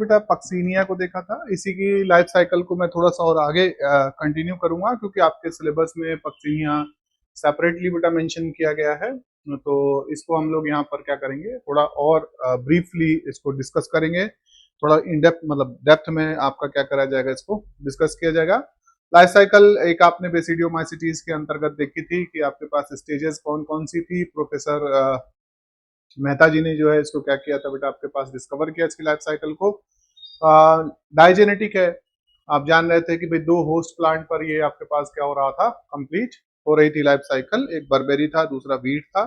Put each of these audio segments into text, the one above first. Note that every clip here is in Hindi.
बेटा पक्सीनिया को देखा था, इसी की लाइफ साइकिल को मैं थोड़ा सा और आगे कंटिन्यू करूंगा, क्योंकि आपके सिलेबस में पक्सीनिया सेपरेटली बेटा मेंशन किया गया है। तो इसको हम लोग यहाँ पर क्या करेंगे, थोड़ा और ब्रीफली इसको डिस्कस करेंगे, थोड़ा इन डेप्थ मतलब डेप्थ में आपका क्या करा जाएगा, इसको डिस्कस किया जाएगा। लाइफ साइकिल एक आपने बेसिडियोमाइसिटीज के अंतर्गत देखी थी कि आपके पास स्टेजेस कौन कौन सी थी। प्रोफेसर मेहता जी ने जो है इसको क्या किया था बेटा, आपके पास डिस्कवर किया इसकी लाइफ साइकिल को। डाइजेनेटिक है, आप जान रहे थे कि भाई 2 होस्ट प्लांट पर ये आपके पास क्या हो रहा था, कंप्लीट हो रही थी लाइफ साइकिल। एक बर्बेरी था, दूसरा वीट था।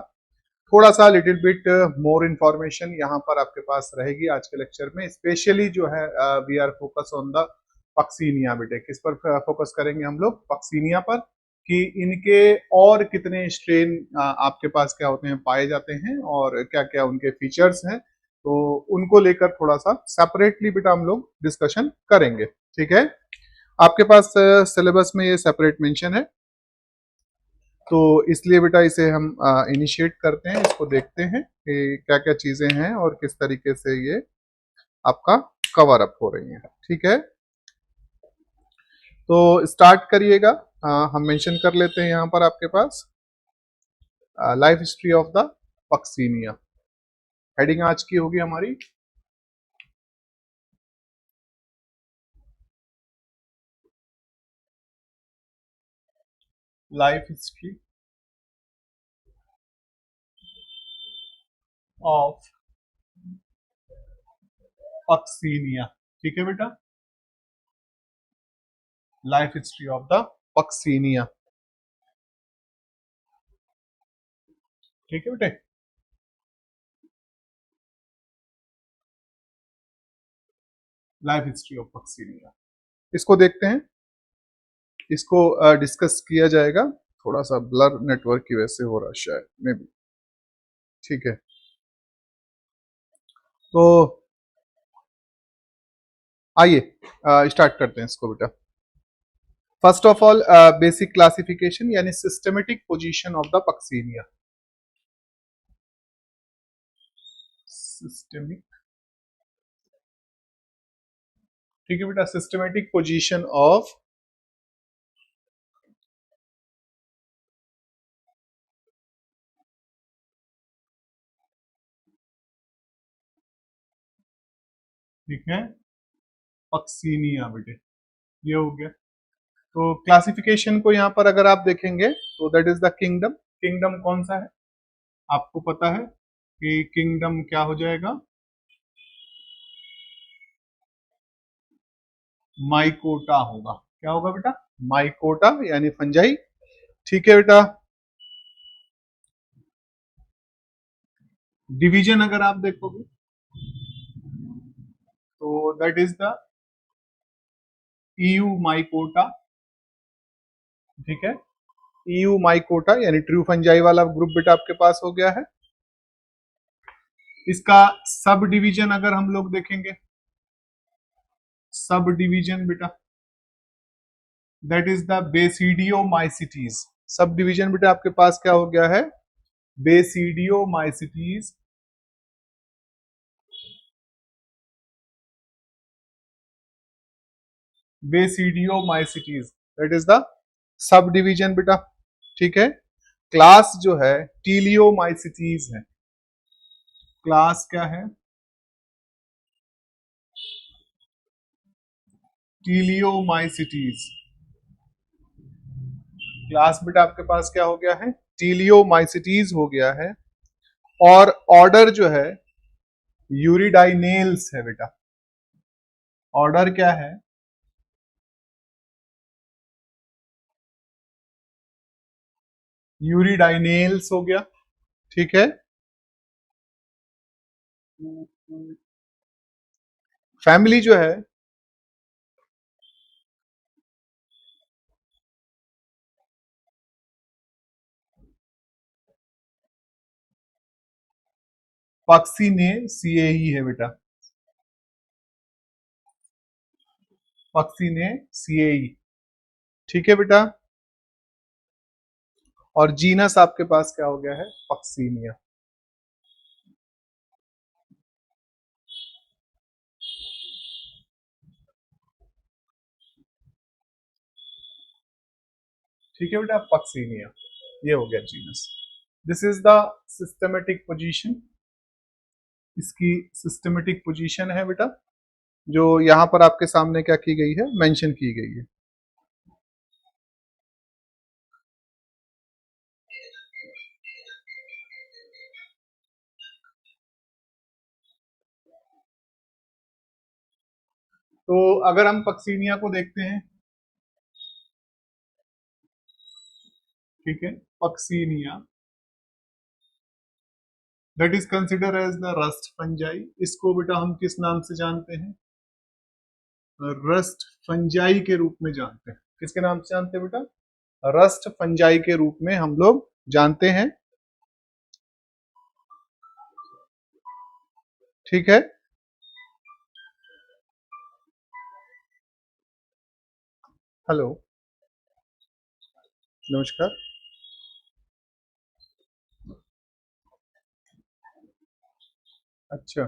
थोड़ा सा लिटिल बिट मोर इन्फॉर्मेशन यहाँ पर आपके पास रहेगी आज के लेक्चर में। स्पेशली जो है we are focus on the puccinia. बेटे किस पर फोकस करेंगे हम लोग, पक्सीनिया पर, कि इनके और कितने स्ट्रेन आपके पास क्या होते हैं, पाए जाते हैं, और क्या क्या उनके फीचर्स हैं। तो उनको लेकर थोड़ा सा सेपरेटली बेटा हम लोग डिस्कशन करेंगे। ठीक है, आपके पास सिलेबस में ये सेपरेट मेंशन है, तो इसलिए बेटा इसे हम इनिशिएट करते हैं, इसको देखते हैं कि क्या क्या चीजें हैं और किस तरीके से ये आपका कवर अप हो रही है। ठीक है, तो स्टार्ट करिएगा। हम मेंशन कर लेते हैं यहाँ पर आपके पास life history of the Puccinia. Heading आज की होगी हमारी लाइफ हिस्ट्री ऑफ पक्सीनिया। ठीक है बेटा, life history of the Puccinia. ठीक है बेटे, लाइफ हिस्ट्री ऑफ पक्सीनिया, इसको देखते हैं, इसको डिस्कस किया जाएगा। थोड़ा सा ब्लर नेटवर्क की वजह से हो रहा है शायद मे बी। ठीक है, तो आइए स्टार्ट करते हैं इसको बेटा। First of all basic classification यानी systematic position of the Puccinia. Systemic, ठीक है बेटा, सिस्टमेटिक पोजीशन ऑफ ठीक है पक्सीनिया बेटे, ये हो गया। तो क्लासिफिकेशन को यहां पर अगर आप देखेंगे तो that is the kingdom. Kingdom कौन सा है आपको पता है कि किंगडम क्या हो जाएगा, माइकोटा होगा। क्या होगा बेटा, माइकोटा यानी फंजाई। ठीक है बेटा, डिवीजन अगर आप देखोगे तो that is the EU mycota. ठीक है, ईयू माइकोटा यानी ट्रू फंजाई वाला ग्रुप बेटा आपके पास हो गया है। इसका सब डिवीजन अगर हम लोग देखेंगे, सब डिवीजन बेटा that is the basidiomycetes. Sub division बेटा आपके पास क्या हो गया है, basidiomycetes. Basidiomycetes that is the sub division बेटा। ठीक है, क्लास जो है टीलियोमाइसिटीज है। क्लास क्या है, टीलियोमाइसिटीज। क्लास बेटा आपके पास क्या हो गया है, टीलियोमाइसिटीज हो गया है। और ऑर्डर जो है यूरिडाइनेल्स है बेटा। ऑर्डर क्या है, यूरिडाइनेल्स हो गया। ठीक है, फैमिली जो है पक्सीनेसिएई है बेटा, पक्सीनेसिएई। ठीक है बेटा, और जीनस आपके पास क्या हो गया है, पक्सीनिया। ठीक है बेटा, पक्सीनिया, ये हो गया genus. This is the systematic position, इसकी सिस्टमेटिक पोजीशन है बेटा, जो यहां पर आपके सामने क्या की गई है, मेंशन की गई है। तो अगर हम पक्सीनिया को देखते हैं, ठीक है, puccinia that is consider as the rust fungi, इसको बेटा हम किस नाम से जानते हैं, रस्ट फंजाई के रूप में जानते हैं। किसके नाम से जानते हैं बेटा, रस्ट फंजाई के रूप में हम लोग जानते हैं। ठीक है, हेलो, नमस्कार। अच्छा,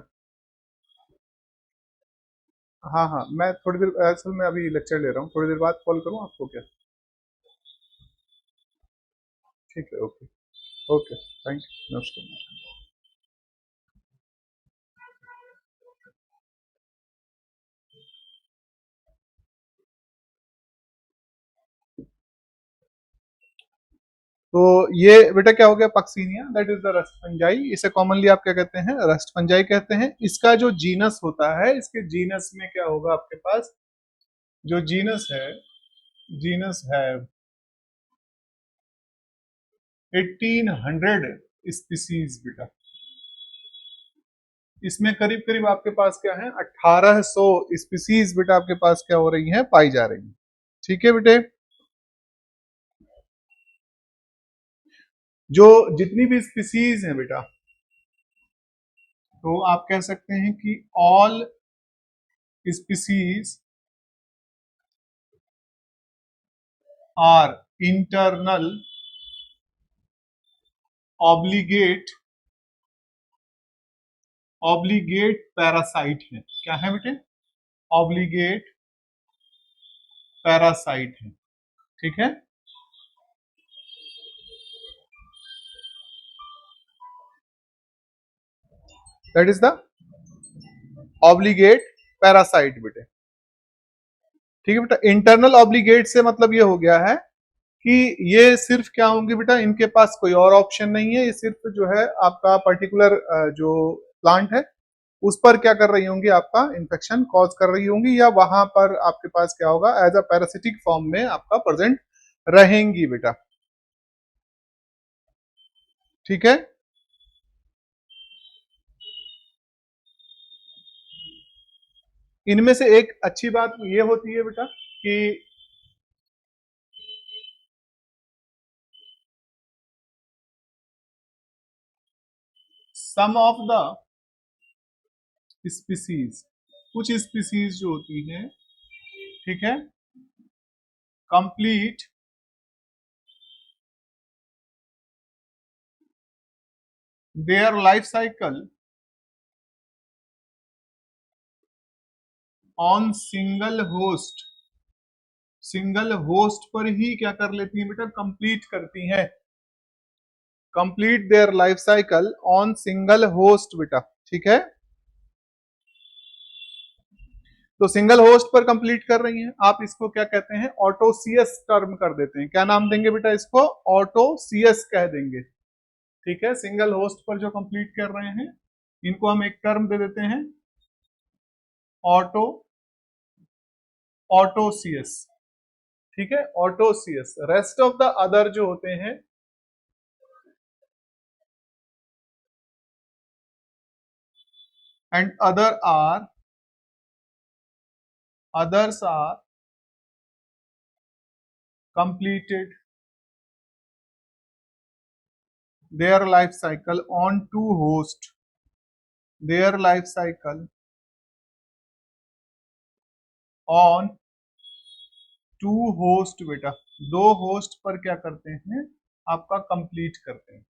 हाँ हाँ, मैं थोड़ी देर, असल में अभी लेक्चर ले रहा हूँ, थोड़ी देर बाद कॉल करूँ आपको क्या? ठीक है, ओके, ओके, थैंक यू, नमस्कार। तो ये बेटा क्या हो गया, Puccinia that is the rust fungi, इसे कॉमनली आप क्या कहते हैं, रस्ट फंजाई कहते हैं। इसका जो जीनस होता है, इसके जीनस में क्या होगा आपके पास, जो जीनस है, जीनस है 1800 स्पीसीज बेटा, इसमें करीब करीब आपके पास क्या है, 1800 स्पीसीज बेटा आपके पास क्या हो रही हैं, पाई जा रही हैं। ठीक है बेटे, जो जितनी भी स्पीसीज है बेटा, तो आप कह सकते हैं कि all species are internal obligate obligate parasite है। क्या है बेटे, ऑब्लिगेट पैरासाइट है। ठीक है, that is the obligate parasite बेटे। ठीक है बेटा, इंटरनल ऑब्लिगेट से मतलब ये हो गया है कि ये सिर्फ क्या होंगे बेटा, इनके पास कोई और ऑप्शन नहीं है, ये सिर्फ जो है आपका पर्टिकुलर जो प्लांट है उस पर क्या कर रही होंगी, आपका इन्फेक्शन कॉज कर रही होंगी, या वहां पर आपके पास क्या होगा, एज अ पैरासिटिक फॉर्म में आपका प्रेजेंट रहेंगी बेटा। ठीक है, इनमें से एक अच्छी बात ये होती है बेटा कि सम ऑफ द स्पीसीज, कुछ स्पीसीज जो होती हैं, ठीक है, complete their life cycle on single host, single host पर ही क्या कर लेती हैं बेटा, कंप्लीट करती हैं, complete their life cycle on single host बेटा। ठीक है, तो सिंगल होस्ट पर कंप्लीट कर रही हैं, आप इसको क्या कहते हैं, ऑटोसियस टर्म कर देते हैं। क्या नाम देंगे बेटा इसको, ऑटोसियस कह देंगे। ठीक है, सिंगल होस्ट पर जो कंप्लीट कर रहे हैं इनको हम एक टर्म दे देते हैं, ऑटो ऑटोसियस। ठीक है, ऑटोसियस। रेस्ट ऑफ द अदर जो होते हैं, and others are completed their life cycle on two host, their life cycle on two host बेटा, दो होस्ट पर क्या करते हैं, आपका कंप्लीट करते हैं।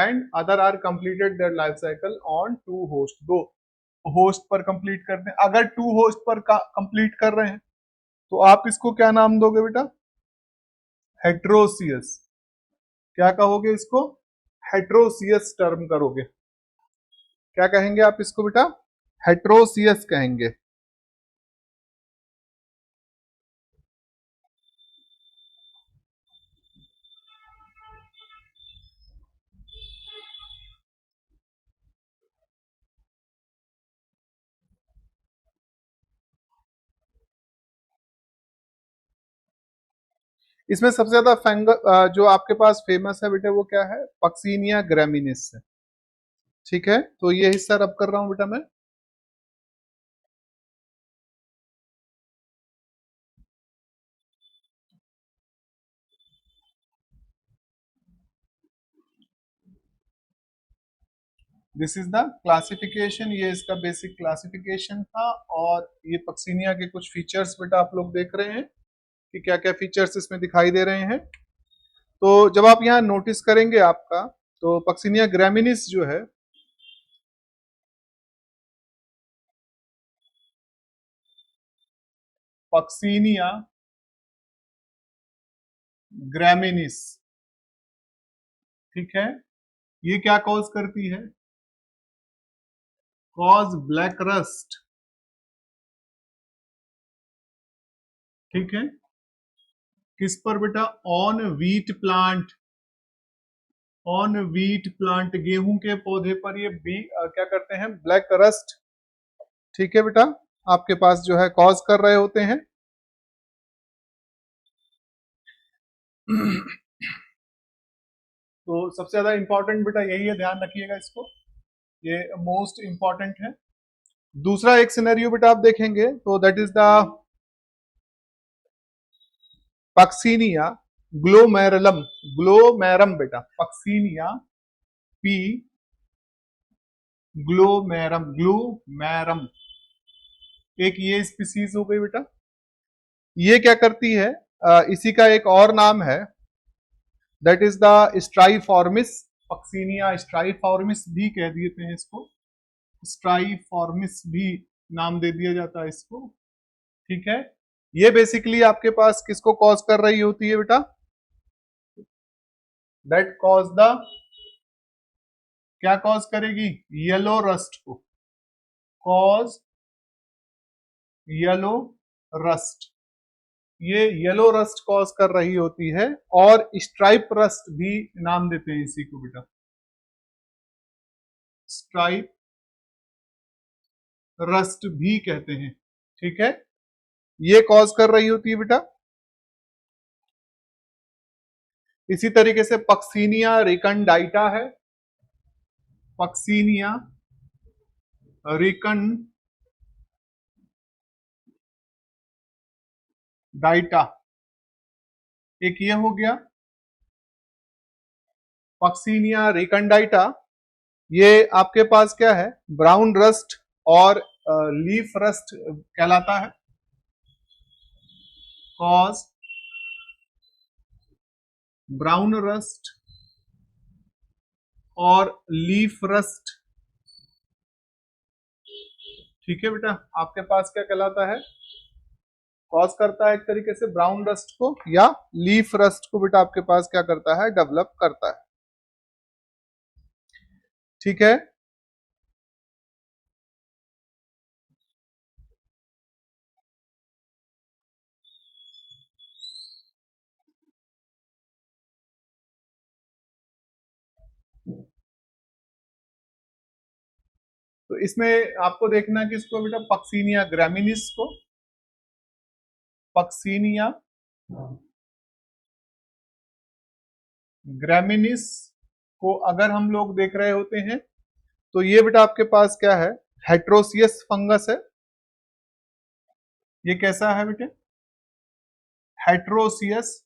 And other are completed their life cycle on two host, दो होस्ट पर कंप्लीट करते हैं। अगर टू होस्ट पर कंप्लीट कर रहे हैं तो आप इसको क्या नाम दोगे बेटा, हेट्रोसियस, क्या कहोगे इसको? हेट्रोसियस टर्म करोगे। क्या कहेंगे आप इसको बेटा? हेट्रोसियस कहेंगे। इसमें सबसे ज्यादा जो आपके पास फेमस है बेटे वो क्या है? पक्सीनिया ग्रामिनिस है। ठीक है, तो ये हिस्सा रब कर रहा हूं बेटा मैं। दिस इज द क्लासिफिकेशन, ये इसका बेसिक क्लासिफिकेशन था। और ये पक्सीनिया के कुछ फीचर्स बेटा आप लोग देख रहे हैं कि क्या क्या फीचर्स इसमें दिखाई दे रहे हैं। तो जब आप यहाँ नोटिस करेंगे आपका, तो पक्सीनिया ग्रामिनिस जो है, पक्सीनिया ग्रामिनिस, ठीक है, ये क्या कॉज करती है? Cause black rust. ठीक है, किस पर बेटा? On wheat plant, on wheat plant, गेहूं के पौधे पर ये क्या करते हैं? ब्लैक रस्ट, ठीक है बेटा, आपके पास जो है कॉज कर रहे होते हैं। तो सबसे ज्यादा इंपॉर्टेंट बेटा यही है, ध्यान रखिएगा इसको, ये मोस्ट इंपॉर्टेंट है। दूसरा एक सिनेरियो बेटा आप देखेंगे तो दैट इज द पक्सीनिया ग्लोमेरुलम, ग्लोमेरम बेटा, पक्सीनिया पी ग्लोमेरम, ग्लूमेरम, एक ये स्पीसीज हो गई बेटा। ये क्या करती है? इसी का एक और नाम है, दैट इज द स्ट्राइफॉर्मिस, पक्सीनिया स्ट्राइफॉर्मिस भी कह देते हैं इसको, स्ट्राइफॉर्मिस भी नाम दे दिया जाता है इसको। ठीक है, ये बेसिकली आपके पास किसको कॉज कर रही होती है बेटा? दैट कॉज द, क्या कॉज करेगी? येलो रस्ट को, कॉज येलो रस्ट, ये येलो रस्ट कॉज कर रही होती है। और स्ट्राइप रस्ट भी नाम देते हैं इसी को बेटा, स्ट्राइप रस्ट भी कहते हैं। ठीक है, ये कॉज कर रही होती है बेटा। इसी तरीके से पक्सीनिया रिकनडाइटा है, पक्सीनिया रिकनडाइटा, एक ये हो गया पक्सीनिया रिकनडाइटा। ये आपके पास क्या है? ब्राउन रस्ट और लीफ रस्ट कहलाता है, कॉज ब्राउन रस्ट और लीफ रस्ट। ठीक है बेटा, आपके पास क्या कहलाता है? कॉज करता है एक तरीके से ब्राउन रस्ट को या लीफ रस्ट को बेटा, आपके पास क्या करता है? डेवलप करता है। ठीक है, तो इसमें आपको देखना है कि इसको बेटा पक्सीनिया ग्रामिनिस को, पक्सीनिया ग्रामिनिस को अगर हम लोग देख रहे होते हैं तो ये बेटा आपके पास क्या है? हेट्रोसियस फंगस है। ये कैसा है बेटे? हेट्रोसियस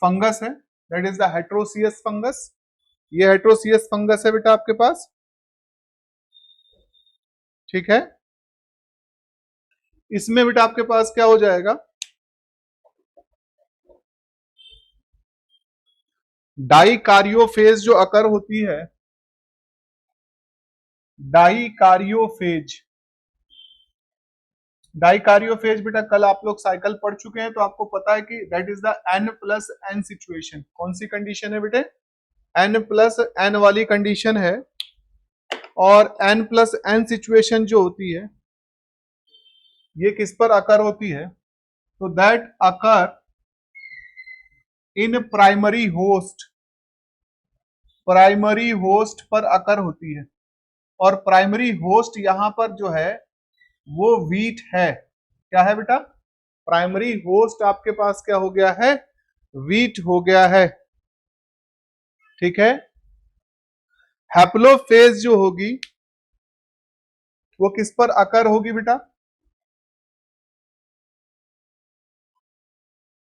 फंगस है, that is the heteroecious fungus. ये हेट्रोसियस फंगस है बेटा आपके पास। ठीक है, इसमें बेटा आपके पास क्या हो जाएगा? डाइकारियोफेज जो अकर होती है, डाइकारियोफेज, डाइकारियोफेज बेटा कल आप लोग साइकिल पढ़ चुके हैं, तो आपको पता है कि that is the N+N situation. कौन सी कंडीशन है बेटे? N+N वाली कंडीशन है। और N+N सिचुएशन जो होती है ये किस पर अकर होती है? तो that occur in primary host पर अकर होती है। और प्राइमरी होस्ट यहां पर जो है वो वीट है। क्या है बेटा? प्राइमरी होस्ट आपके पास क्या हो गया है? वीट हो गया है। ठीक है। हैप्लोफेज जो होगी वो किस पर अकर होगी बेटा?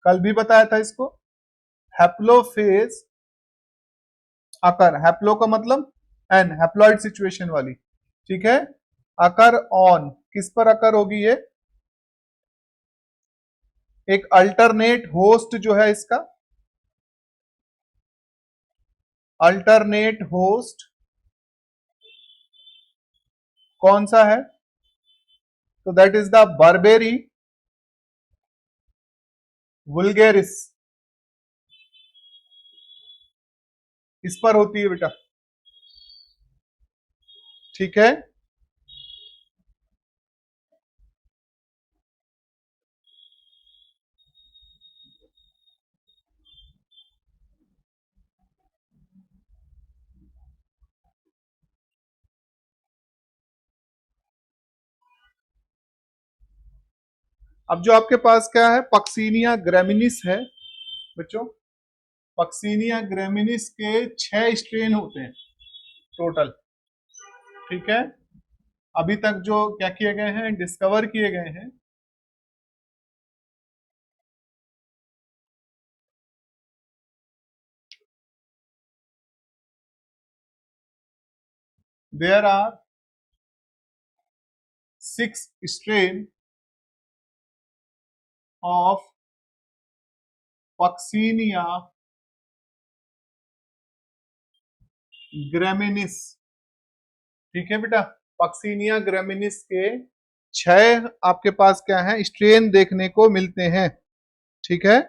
कल भी बताया था इसको। हैप्लोफेज अकर, हैप्लो का मतलब एन, हैप्लॉइड सिचुएशन वाली। ठीक है। अकर ऑन, किस पर अकर होगी ये? एक अल्टरनेट होस्ट जो है इसका, अल्टरनेट होस्ट कौन सा है? तो दैट इज द बर्बेरी वुल्गेरिस, इस पर होती है बेटा। ठीक है। अब जो आपके पास क्या है, पक्सीनिया ग्रेमिनिस है बच्चों। पक्सीनिया ग्रेमिनिस के 6 स्ट्रेन होते हैं टोटल। ठीक है। अभी तक जो क्या किए गए हैं, डिस्कवर किए गए हैं। There are 6 strain of Puccinia graminis. ठीक है बेटा। पक्सीनिया ग्रेमिनिस के 6 आपके पास क्या है, स्ट्रेन देखने को मिलते हैं। ठीक है।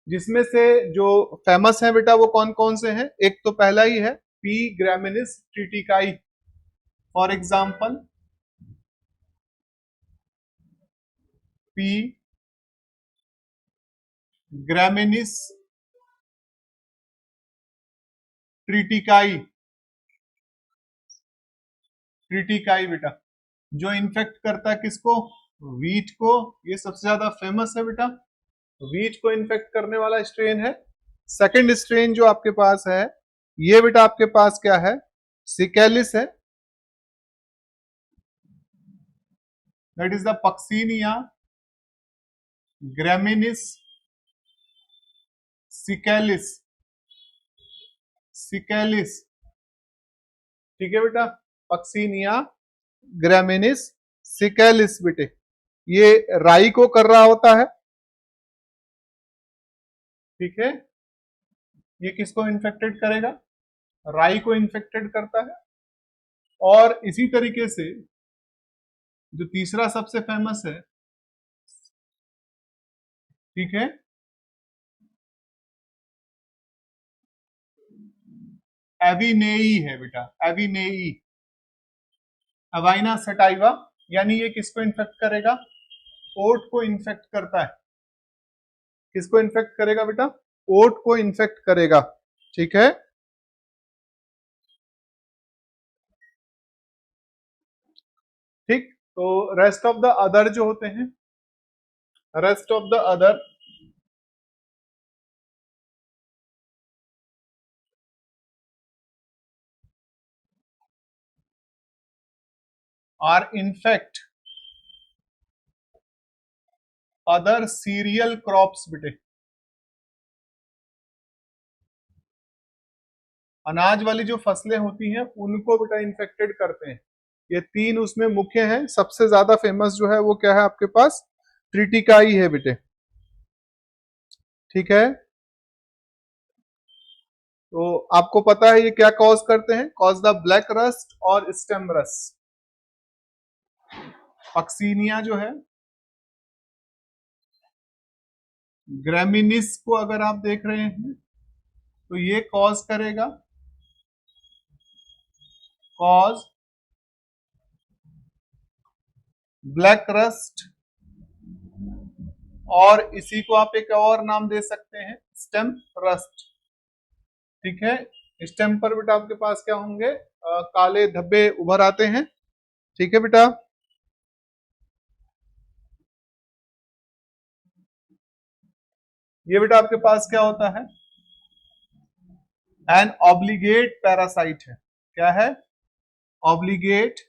जिसमें से जो फेमस है बेटा वो कौन कौन से हैं? एक तो पहला ही है पी ग्रेमिनिस ट्रिटिकाई, फॉर एग्जाम्पल पी ग्रेमिनिस ट्रिटिकाई, ट्रिटिकाई बेटा, जो इन्फेक्ट करता है किसको? वीट को। ये सबसे ज्यादा फेमस है बेटा, वीट को इन्फेक्ट करने वाला स्ट्रेन है। सेकंड स्ट्रेन जो आपके पास है ये बेटा आपके पास क्या है? सिकेलिस है। That is the Puccinia graminis secalis, secalis. ठीक है बेटा। पक्सीनिया ग्रेमिनिस सिकेलिस बेटे, ये राई को कर रहा होता है। ठीक है। ये किसको इन्फेक्टेड करेगा? राई को इन्फेक्टेड करता है। और इसी तरीके से जो तीसरा सबसे फेमस है, ठीक है, एविनेई है बेटा, एविनेई, अवाइना सटाइवा। यानी ये किसको इन्फेक्ट करेगा? ओट को इन्फेक्ट करता है। किसको इन्फेक्ट करेगा बेटा? ओट को इन्फेक्ट करेगा। ठीक है। ठीक। तो रेस्ट ऑफ द अदर जो होते हैं, rest of the other are infect other cereal crops बेटे। अनाज वाली जो फसलें होती हैं उनको बेटा इन्फेक्टेड करते हैं। ये 3 उसमें मुख्य हैं। सबसे ज्यादा फेमस जो है वो क्या है आपके पास? ट्रिटिकाई है बेटे। ठीक है, तो आपको पता है ये क्या कॉज करते हैं, कॉज द ब्लैक रस्ट और स्टेम रस्ट। पक्सीनिया जो है, ग्रेमिनिस को अगर आप देख रहे हैं तो ये कॉज करेगा, कॉज ब्लैक रस्ट, और इसी को आप एक और नाम दे सकते हैं, स्टेम रस्ट। ठीक है, स्टेम पर बेटा आपके पास क्या होंगे, काले धब्बे उभर आते हैं। ठीक है बेटा, ये बेटा आपके पास क्या होता है, एन ऑब्लिगेट पैरासाइट है। क्या है, ऑब्लिगेट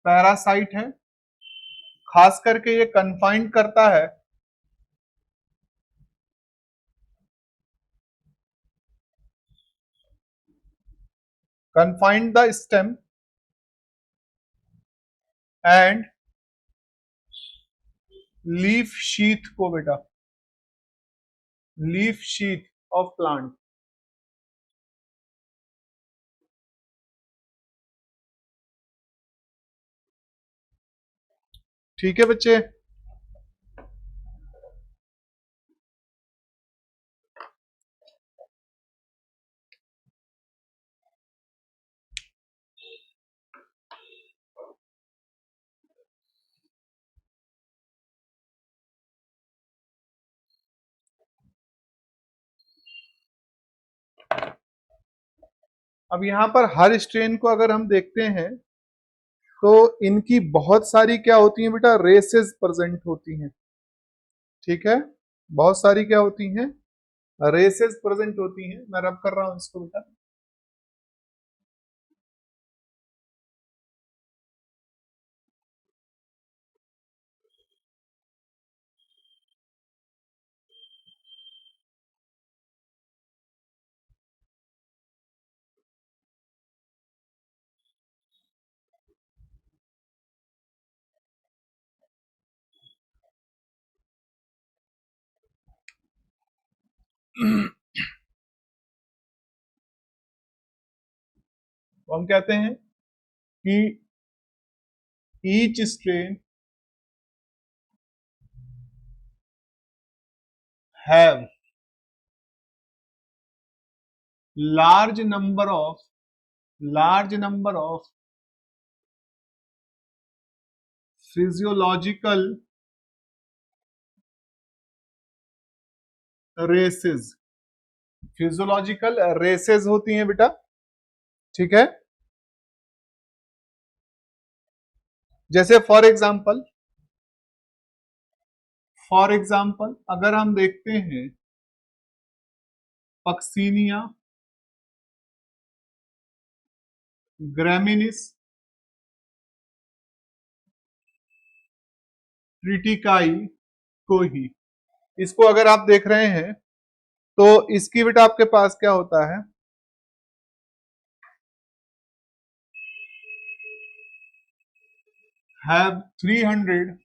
पैरासाइट है। खास करके ये कन्फाइंड करता है confined the stem and leaf sheath को बेटा, लीफ शीथ ऑफ प्लांट। ठीक है बच्चे, अब यहां पर हर स्ट्रेन को अगर हम देखते हैं तो इनकी बहुत सारी क्या होती हैं बेटा, रेसेस प्रेजेंट होती हैं। ठीक है, बहुत सारी क्या होती हैं, रेसेस प्रेजेंट होती हैं। मैं रब कर रहा हूं इसको बेटा। तो हम कहते हैं कि each strain have large number of large number of physiological races, physiological races होती हैं बेटा। ठीक है, जैसे फॉर एग्जाम्पल अगर हम देखते हैं पक्सीनिया ग्रेमिनिस ट्रिटिकाई को ही, इसको अगर आप देख रहे हैं तो इसकी बेटा आपके पास क्या होता है, हैव 300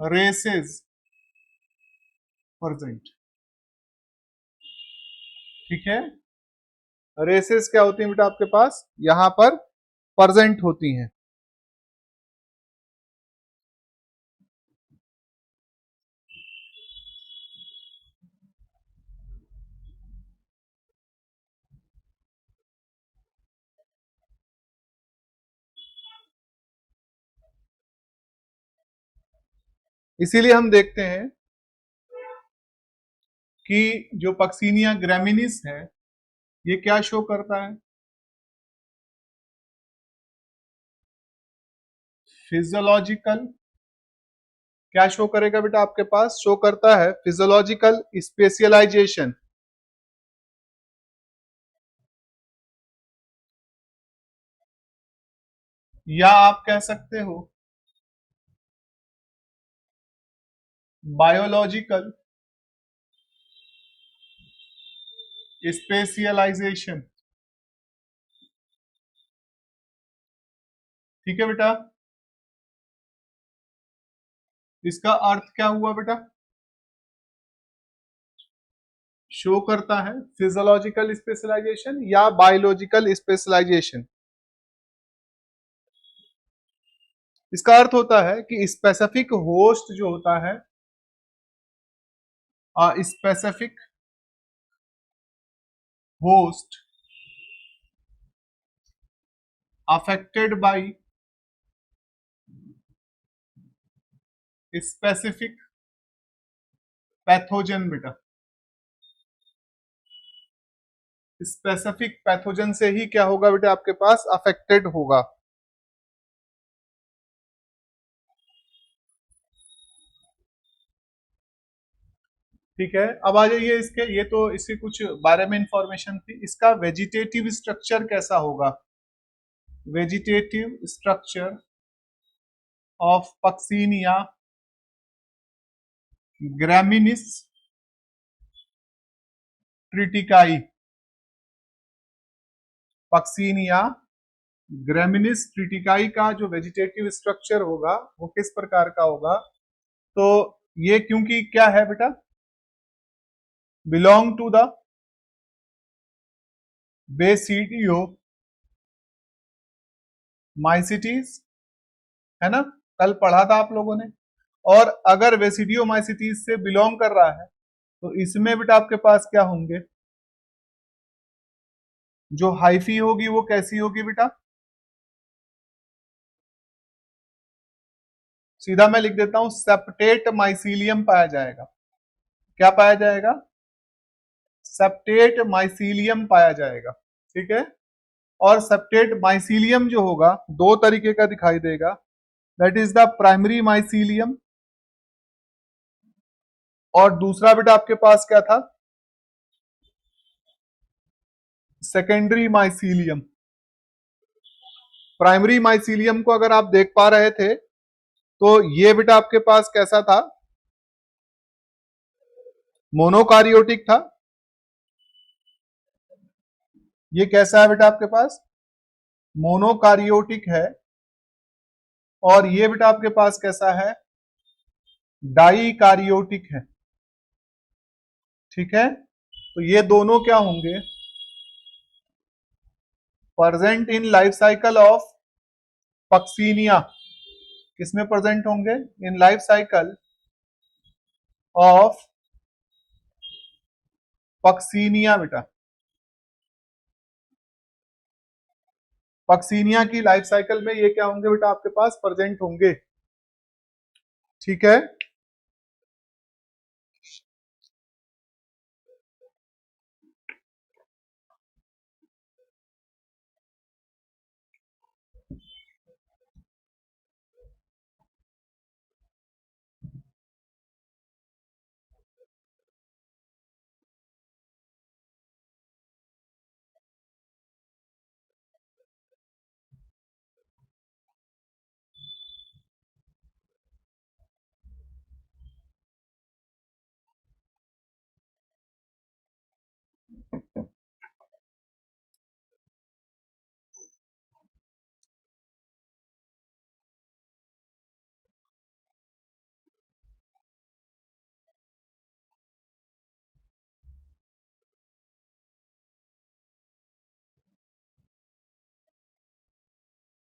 रेसेस प्रेजेंट। ठीक है, रेसेस क्या होती हैं बेटा आपके पास यहां पर प्रेजेंट होती हैं। इसीलिए हम देखते हैं कि जो पक्सीनिया ग्रेमिनिस है ये क्या शो करता है, फिजियोलॉजिकल, क्या शो करेगा बेटा आपके पास, शो करता है फिजियोलॉजिकल स्पेशलाइजेशन, या आप कह सकते हो बायोलॉजिकल स्पेशलाइजेशन। ठीक है बेटा, इसका अर्थ क्या हुआ बेटा? शो करता है फिजियोलॉजिकल स्पेशलाइजेशन या बायोलॉजिकल स्पेशलाइजेशन। इसका अर्थ होता है कि स्पेसिफिक होस्ट जो होता है, specific host affected by specific pathogen बेटा। स्पेसिफिक पैथोजन से ही क्या होगा बेटा? आपके पास अफेक्टेड होगा। ठीक है, अब आ जाइए इसके, ये तो इसके कुछ बारे में इंफॉर्मेशन थी। इसका वेजिटेटिव स्ट्रक्चर कैसा होगा? Vegetative structure of Puccinia graminis tritici. Puccinia graminis tritici का जो वेजिटेटिव स्ट्रक्चर होगा वो किस प्रकार का होगा? तो ये क्योंकि क्या है बेटा? Belong to the basidiomycetes, है ना, कल पढ़ा था आप लोगों ने। और अगर बेसिडियो माइसिटीज से बिलोंग कर रहा है तो इसमें बेटा आपके पास क्या होंगे? जो हाइफी होगी वो कैसी होगी बेटा? सीधा मैं लिख देता हूं, सेप्टेट माइसीलियम पाया जाएगा। क्या पाया जाएगा? सेप्टेट माइसीलियम पाया जाएगा। ठीक है, और सेप्टेट माइसीलियम जो होगा दो तरीके का दिखाई देगा। That is the primary mycelium, और दूसरा बेटा आपके पास क्या था? Secondary mycelium. प्राइमरी माइसीलियम को अगर आप देख पा रहे थे तो ये बेटा आपके पास कैसा था? मोनोकारियोटिक था। ये कैसा है बेटा आपके पास? मोनोकारियोटिक है। और ये बेटा आपके पास कैसा है? डाइकारियोटिक है। ठीक है, तो ये दोनों क्या होंगे? Present in life cycle of Puccinia. किसमें प्रेजेंट होंगे? In life cycle of Puccinia बेटा। पक्सीनिया की लाइफ साइकिल में ये क्या होंगे बेटा? आपके पास प्रेजेंट होंगे। ठीक है,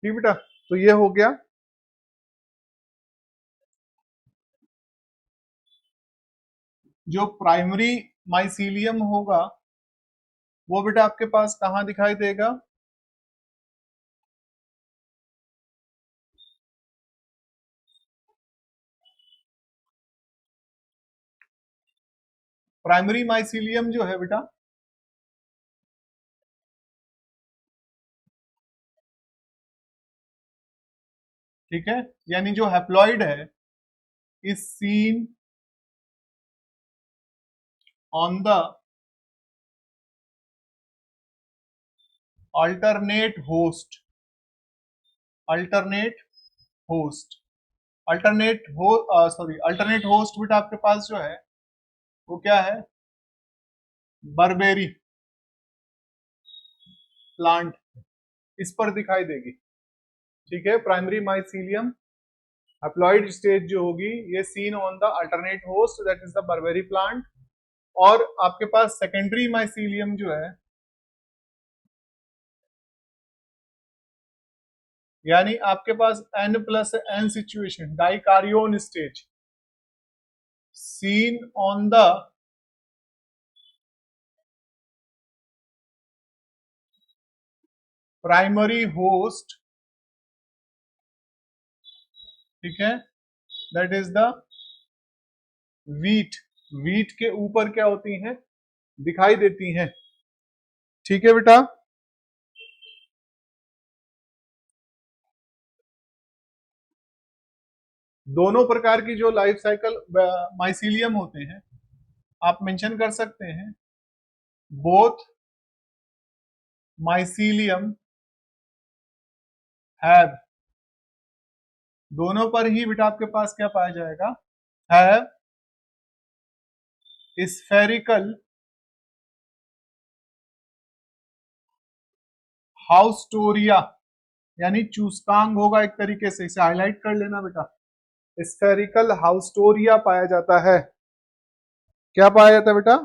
ठीक बेटा, तो ये हो गया। जो प्राइमरी माइसीलियम होगा वो बेटा आपके पास कहां दिखाई देगा? प्राइमरी माइसीलियम जो है बेटा, ठीक है, यानी जो हैप्लॉइड है is seen on the alternate host. Alternate host, alternate हो सॉरी अल्टरनेट होस्ट बेटा आपके पास जो है वो क्या है? बर्बेरी प्लांट, इस पर दिखाई देगी। ठीक है, प्राइमरी माइसीलियम हैप्लॉइड स्टेज जो होगी ये seen on the alternate host that is the barberry plant. और आपके पास सेकेंडरी माइसीलियम जो है, यानी आपके पास N+N situation dikaryon stage seen on the primary host, ठीक है, that is the wheat. Wheat के ऊपर क्या होती हैं, दिखाई देती हैं, ठीक है बेटा। दोनों प्रकार की जो लाइफ साइकिल माइसीलियम होते हैं आप मेंशन कर सकते हैं, बोथ माइसीलियम हैव, दोनों पर ही बेटा आपके पास क्या पाया जाएगा, हैव स्फेरिकल हाउस्टोरिया, यानी चूस्तांग होगा एक तरीके से, इसे हाईलाइट कर लेना बेटा। स्फेरिकल हाउस्टोरिया पाया जाता है। क्या पाया जाता है बेटा,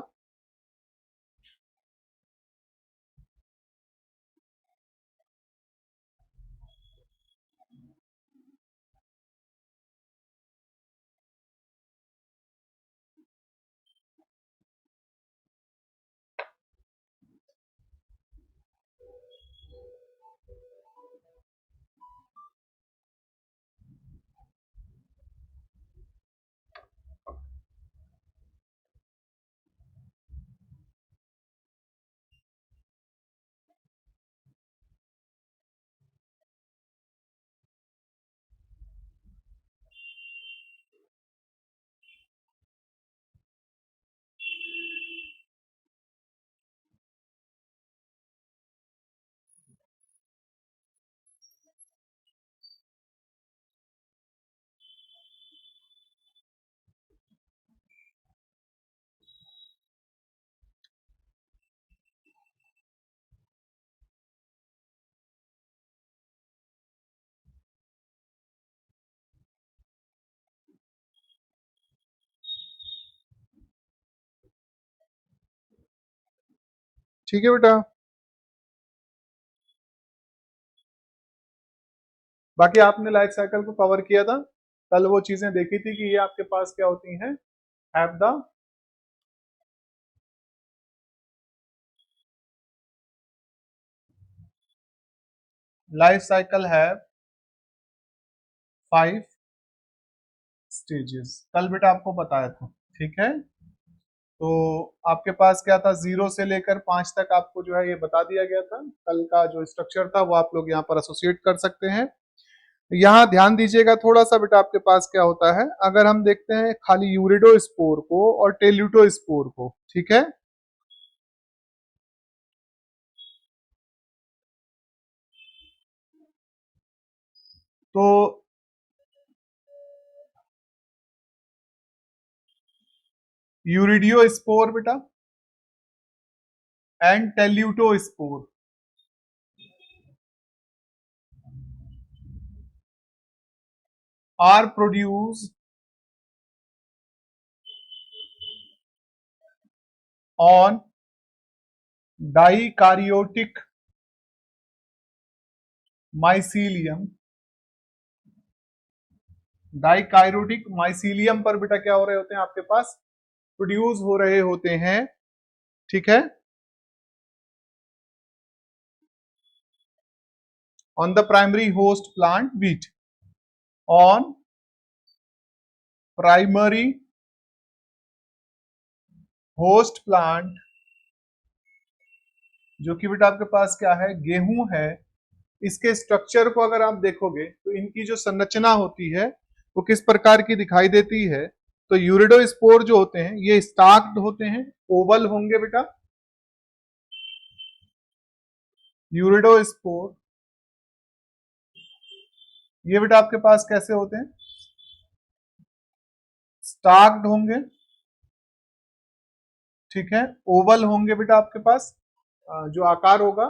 ठीक है बेटा। बाकी आपने लाइफ साइकिल को कवर किया था, कल वो चीजें देखी थी कि ये आपके पास क्या होती हैं, have the life cycle have 5 stages, कल बेटा आपको बताया था, ठीक है। तो आपके पास क्या था, 0 से लेकर 5 तक आपको जो है ये बता दिया गया था। कल का जो स्ट्रक्चर था वो आप लोग यहाँ पर एसोसिएट कर सकते हैं। यहाँ ध्यान दीजिएगा थोड़ा सा बेटा, आपके पास क्या होता है, अगर हम देखते हैं खाली यूरिडो स्पोर को और टेल्यूटो स्पोर को, ठीक है, तो यूरिडियो स्पोर बेटा and teleutospore are produce on dikaryotic mycelium. Dikaryotic mycelium पर बेटा क्या हो रहे होते हैं, आपके पास प्रोड्यूस हो रहे होते हैं, ठीक है, on the primary host plant wheat, on primary host plant जो कि बेटा आपके पास क्या है, गेहूं है। इसके स्ट्रक्चर को अगर आप देखोगे तो इनकी जो संरचना होती है वो किस प्रकार की दिखाई देती है, तो यूरिडोस्पोर जो होते हैं ये स्टाक्ड होते हैं, ओवल होंगे बेटा। यूरिडोस्पोर ये बेटा आपके पास कैसे होते हैं, स्टाक्ड होंगे, ठीक है, ओवल होंगे बेटा आपके पास, जो आकार होगा,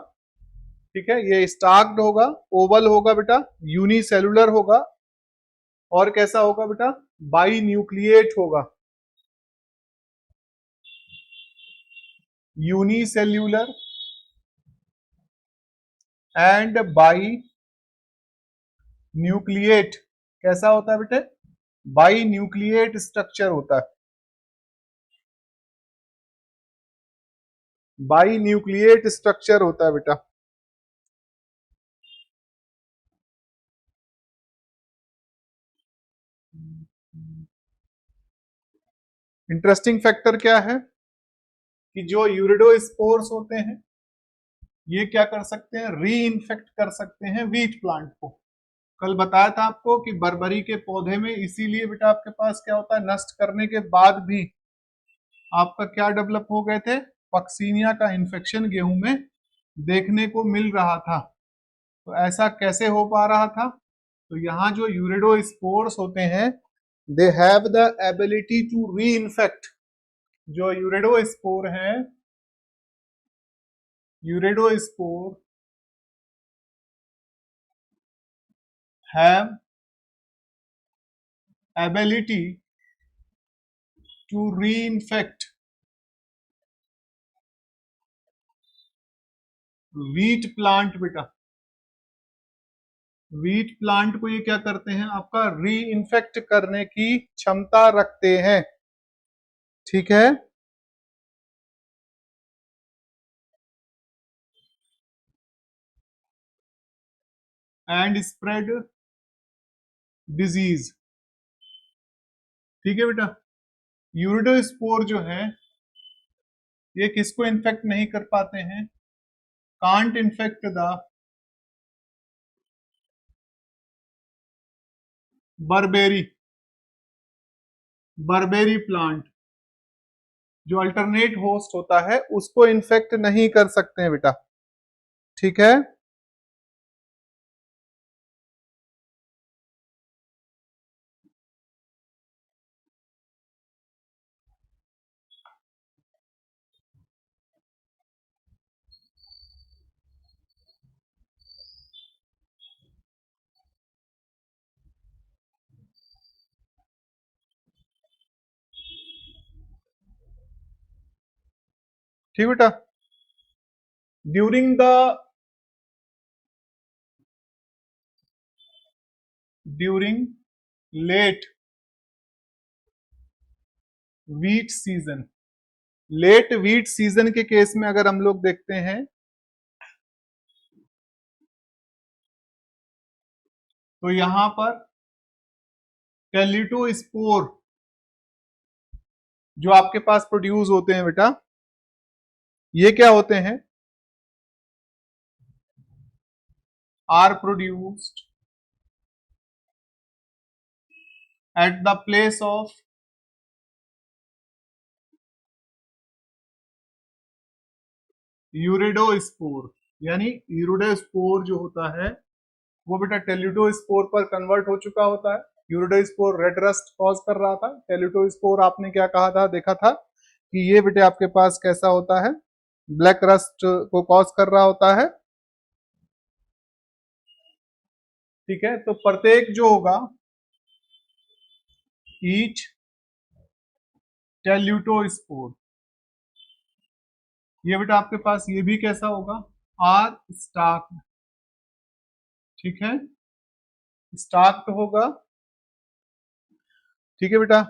ठीक है, ये स्टाक्ड होगा, ओवल होगा बेटा, यूनिसेलुलर होगा, और कैसा होगा बेटा, बाई न्यूक्लिएट होगा, यूनिसेल्यूलर एंड बाई न्यूक्लिएट। कैसा होता है बेटे, बाई न्यूक्लिएट स्ट्रक्चर होता है, बाई न्यूक्लिएट स्ट्रक्चर होता है बेटा। इंटरेस्टिंग फैक्टर क्या है कि जो यूरिडोस्पोर्स होते हैं ये क्या कर सकते हैं, री इन्फेक्ट कर सकते हैं व्हीट प्लांट को। कल बताया था आपको कि बरबरी के पौधे में इसीलिए बेटा आपके पास क्या होता है, नष्ट करने के बाद भी आपका क्या डेवलप हो गए थे, पक्सीनिया का इन्फेक्शन गेहूं में देखने को मिल रहा था। तो ऐसा कैसे हो पा रहा था, तो यहाँ जो यूरिडोस्पोर्स होते हैं they have the ability to re infect. जो यूरिडोस्पोर है, urediospore have ability to re infect wheat plant बेटा। व्हीट प्लांट को ये क्या करते हैं, आपका री इन्फेक्ट करने की क्षमता रखते हैं, ठीक है। एंड स्प्रेड डिजीज, ठीक है बेटा। यूरिडोस्पोर जो है ये किसको इन्फेक्ट नहीं कर पाते हैं, can't infect the Burberry, Burberry plant. जो अल्टरनेट होस्ट होता है उसको इन्फेक्ट नहीं कर सकते हैं बेटा, ठीक है। ठीक बेटा। During the during late wheat season, late wheat season के केस में अगर हम लोग देखते हैं तो यहां पर टेलिटोस्पोर जो आपके पास प्रोड्यूस होते हैं बेटा, ये क्या होते हैं, are produced at the place of urediospore. यानी यूरिडोस्पोर जो होता है वो बेटा टेलिटोस्पोर पर कन्वर्ट हो चुका होता है। यूरिडोस्पोर रेड रस्ट कॉज कर रहा था, टेलिटोस्पोर आपने क्या कहा था, देखा था कि ये बेटे आपके पास कैसा होता है, ब्लैक रस्ट को कॉज कर रहा होता है, ठीक है। तो प्रत्येक जो होगा ईच टेल्यूटोस्पोर, ये बेटा आपके पास ये भी कैसा होगा, आर स्टाक, ठीक है, स्टाक होगा, ठीक है बेटा।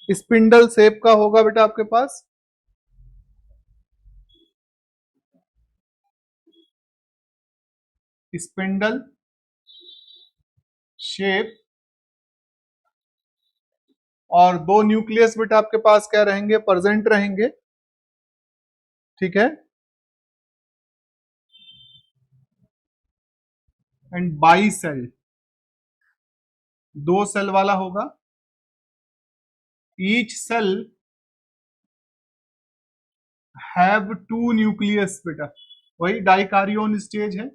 स्पिंडल शेप का होगा बेटा आपके पास, स्पिंडल शेप, और दो न्यूक्लियस बेटा आपके पास क्या रहेंगे, प्रेजेंट रहेंगे, ठीक है। एंड बाई सेल, दो सेल वाला होगा, each cell have two nucleus बेटा, वही डाइकारियोन स्टेज है,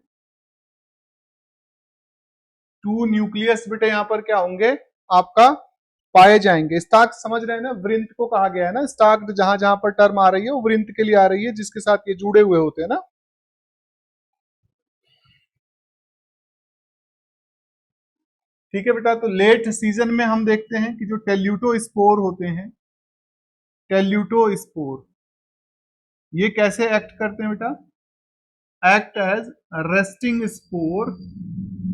टू न्यूक्लियस बेटा यहां पर क्या होंगे आपका पाए जाएंगे। स्टार्क समझ रहे हैं ना, वृंत को कहा गया है ना, स्टार्क जहां जहां पर टर्म आ रही है वो वृंत के लिए आ रही है जिसके साथ ये जुड़े हुए होते हैं ना। ठीक है बेटा, तो लेट सीजन में हम देखते हैं कि जो टेल्यूटो स्पोर होते हैं, टेल्यूटो स्पोर, ये कैसे एक्ट करते हैं बेटा? Act as resting spore.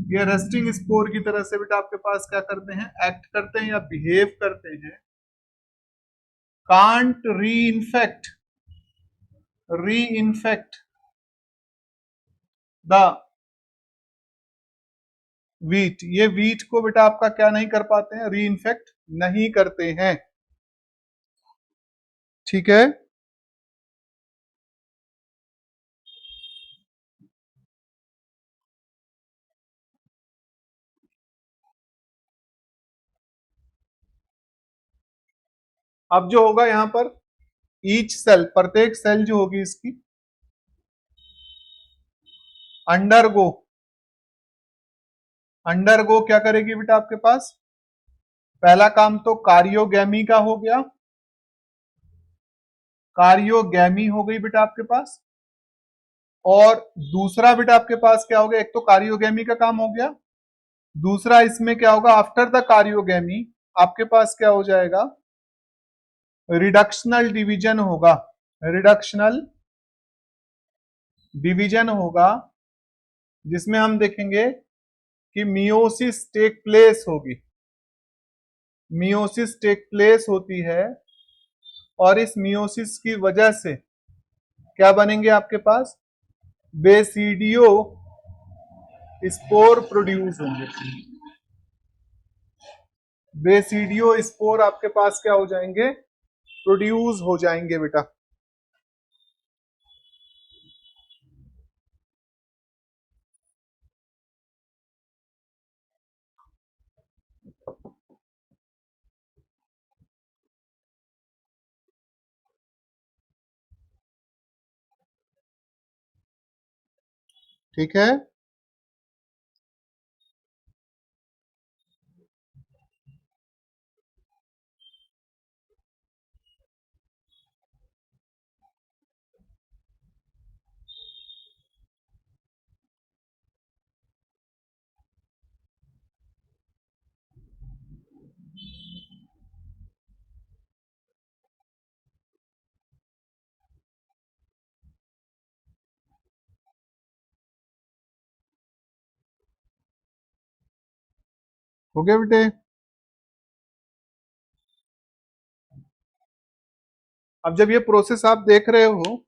ये रेस्टिंग स्पोर की तरह से बेटा आपके पास क्या करते हैं, एक्ट करते हैं या बिहेव करते हैं। कांट री इन्फेक्ट द वीट, ये वीट को बेटा आपका क्या नहीं कर पाते हैं, री इन्फेक्ट नहीं करते हैं। ठीक है, अब जो होगा यहां पर, ईच सेल, प्रत्येक सेल जो होगी इसकी, अंडरगो, अंडरगो क्या करेगी बेटा आपके पास? पहला काम तो कार्योगैमी का हो गया, कार्योगैमी हो गई बेटा आपके पास। और दूसरा बेटा आपके पास क्या हो गया, एक तो कार्योगैमी का काम हो गया, दूसरा इसमें क्या होगा, आफ्टर द कार्योगैमी आपके पास क्या हो जाएगा, रिडक्शनल डिवीजन होगा, रिडक्शनल डिवीजन होगा, जिसमें हम देखेंगे कि मियोसिस टेक प्लेस होगी, मियोसिस टेक प्लेस होती है। और इस मियोसिस की वजह से क्या बनेंगे आपके पास, बेसिडियो स्पोर प्रोड्यूस होंगे, बेसिडियो स्पोर आपके पास क्या हो जाएंगे, प्रोड्यूस हो जाएंगे बेटा। ठीक है, हो गया बेटे। अब जब ये प्रोसेस आप देख रहे हो,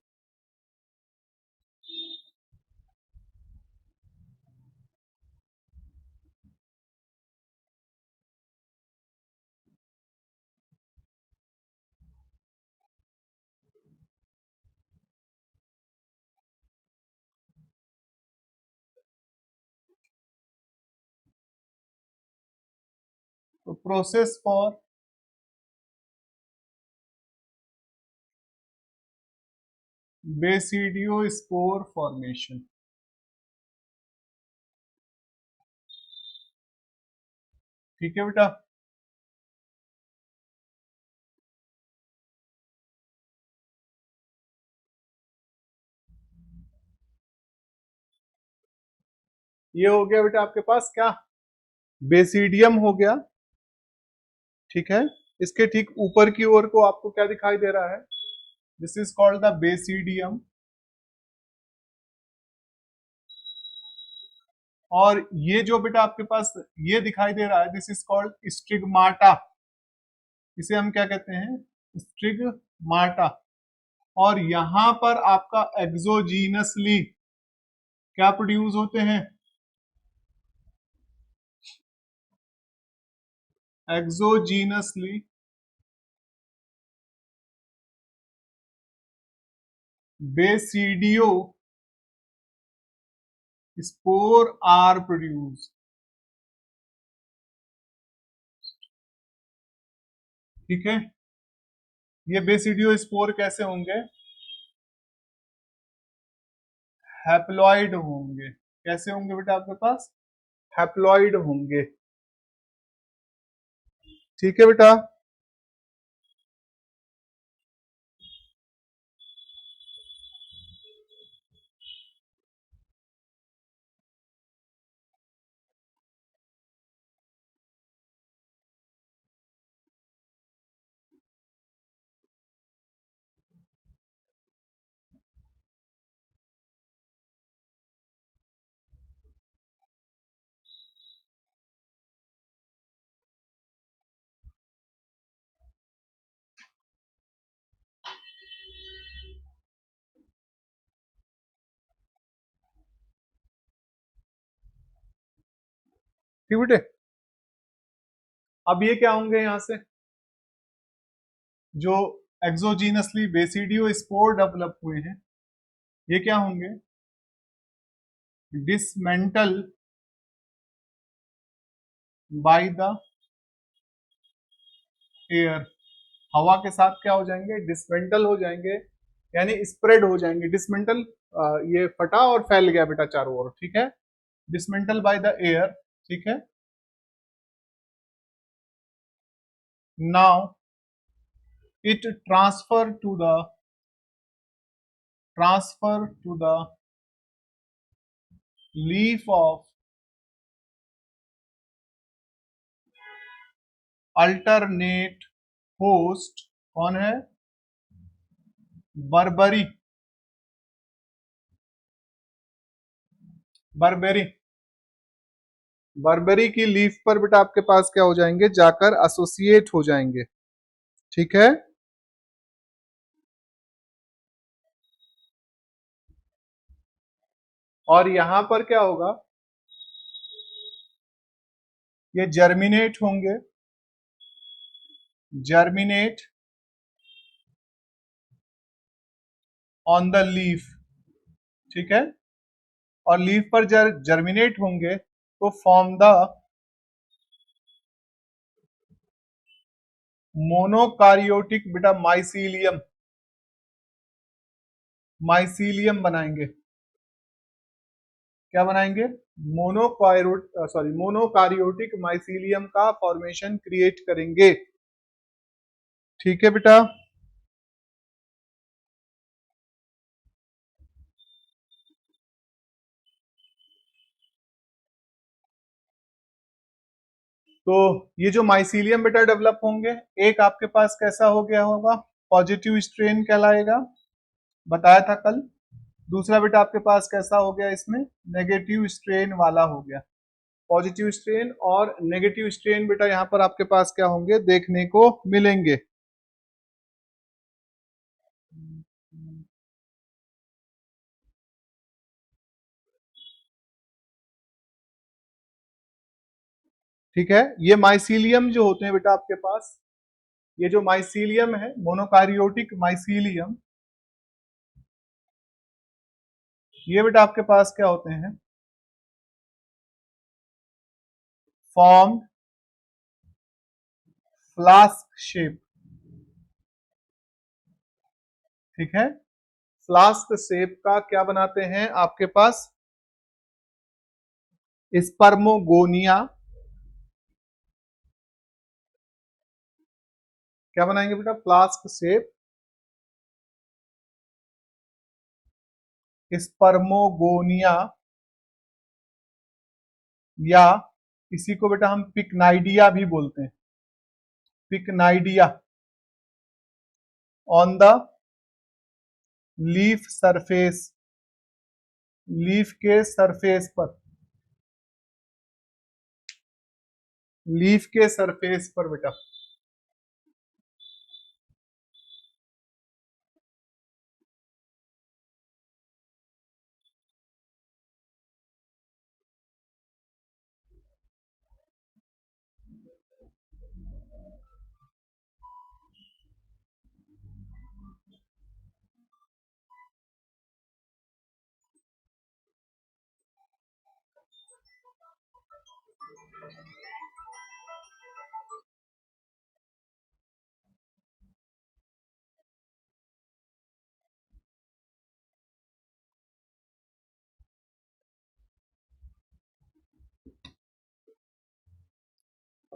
तो process for basidio spore formation, ठीक है बेटा। ये हो गया बेटा आपके पास क्या, बेसिडियम हो गया। ठीक है, इसके ठीक ऊपर की ओर को आपको क्या दिखाई दे रहा है, this is called the basidium. और ये जो बेटा आपके पास ये दिखाई दे रहा है, दिस इज कॉल्ड स्ट्रिगमाटा, इसे हम क्या कहते हैं, स्ट्रिगमाटा। और यहां पर आपका एक्सोजीनसली क्या प्रोड्यूस होते हैं, exogenously basidiospore are produce. ठीक है, ये बेसिडियो स्पोर कैसे होंगे, हैप्लॉइड होंगे। कैसे होंगे बेटा आपके पास, हैप्लॉइड होंगे। ठीक है बेटा, ठीक बेटे। अब ये क्या होंगे यहां से, जो एक्सोजीनसली बेसिडियो स्पोर डेवलप हुए हैं, ये क्या होंगे, डिसमेंटल बाय द एयर, हवा के साथ क्या हो जाएंगे, डिसमेंटल हो जाएंगे, यानी स्प्रेड हो जाएंगे। डिसमेंटल, ये फटा और फैल गया बेटा चारों ओर, ठीक है, डिसमेंटल बाय द एयर, ठीक है। Now it transfer to the leaf of alternate host, कौन है, बर्बरी, बर्बेरी, बर्बेरी की लीफ पर बेटा आपके पास क्या हो जाएंगे, जाकर एसोसिएट हो जाएंगे, ठीक है। और यहां पर क्या होगा, ये जर्मिनेट होंगे, जर्मिनेट ऑन द लीफ, ठीक है। और लीफ पर जर्मिनेट होंगे तो फॉर्म द मोनोकारियोटिक बेटा माइसीलियम, माइसीलियम बनाएंगे, क्या बनाएंगे, मोनोकारियोटिक माइसीलियम का फॉर्मेशन क्रिएट करेंगे, ठीक है बेटा। तो ये जो माइसीलियम बेटा डेवलप होंगे, एक आपके पास कैसा हो गया होगा, पॉजिटिव स्ट्रेन कहलाएगा, बताया था कल। दूसरा बेटा आपके पास कैसा हो गया, इसमें नेगेटिव स्ट्रेन वाला हो गया। पॉजिटिव स्ट्रेन और नेगेटिव स्ट्रेन बेटा यहाँ पर आपके पास क्या होंगे, देखने को मिलेंगे। ठीक है, ये माइसीलियम जो होते हैं बेटा आपके पास, ये जो माइसीलियम है, मोनोकारियोटिक माइसीलियम, ये बेटा आपके पास क्या होते हैं, फॉर्म फ्लास्क शेप, ठीक है। फ्लास्क शेप का क्या बनाते हैं आपके पास, स्पर्मोगोनिया, क्या बनाएंगे बेटा, फ्लास्क शेप, स्पर्मोगोनिया, या इसी को बेटा हम पिकनाइडिया भी बोलते हैं, pycnidia on the leaf surface, leaf के सरफेस पर, लीफ के सरफेस पर बेटा,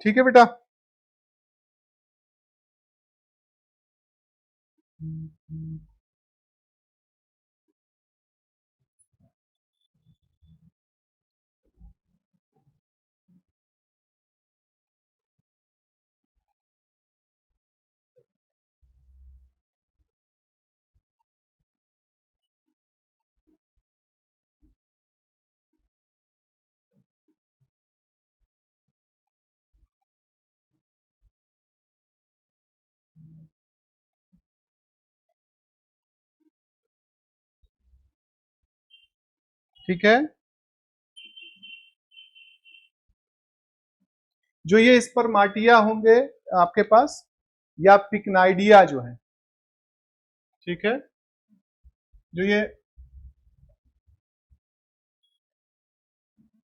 ठीक है बेटा। ठीक है, जो ये स्पर्माटिया होंगे आपके पास, या पिक्नाइडिया जो है, ठीक है, जो ये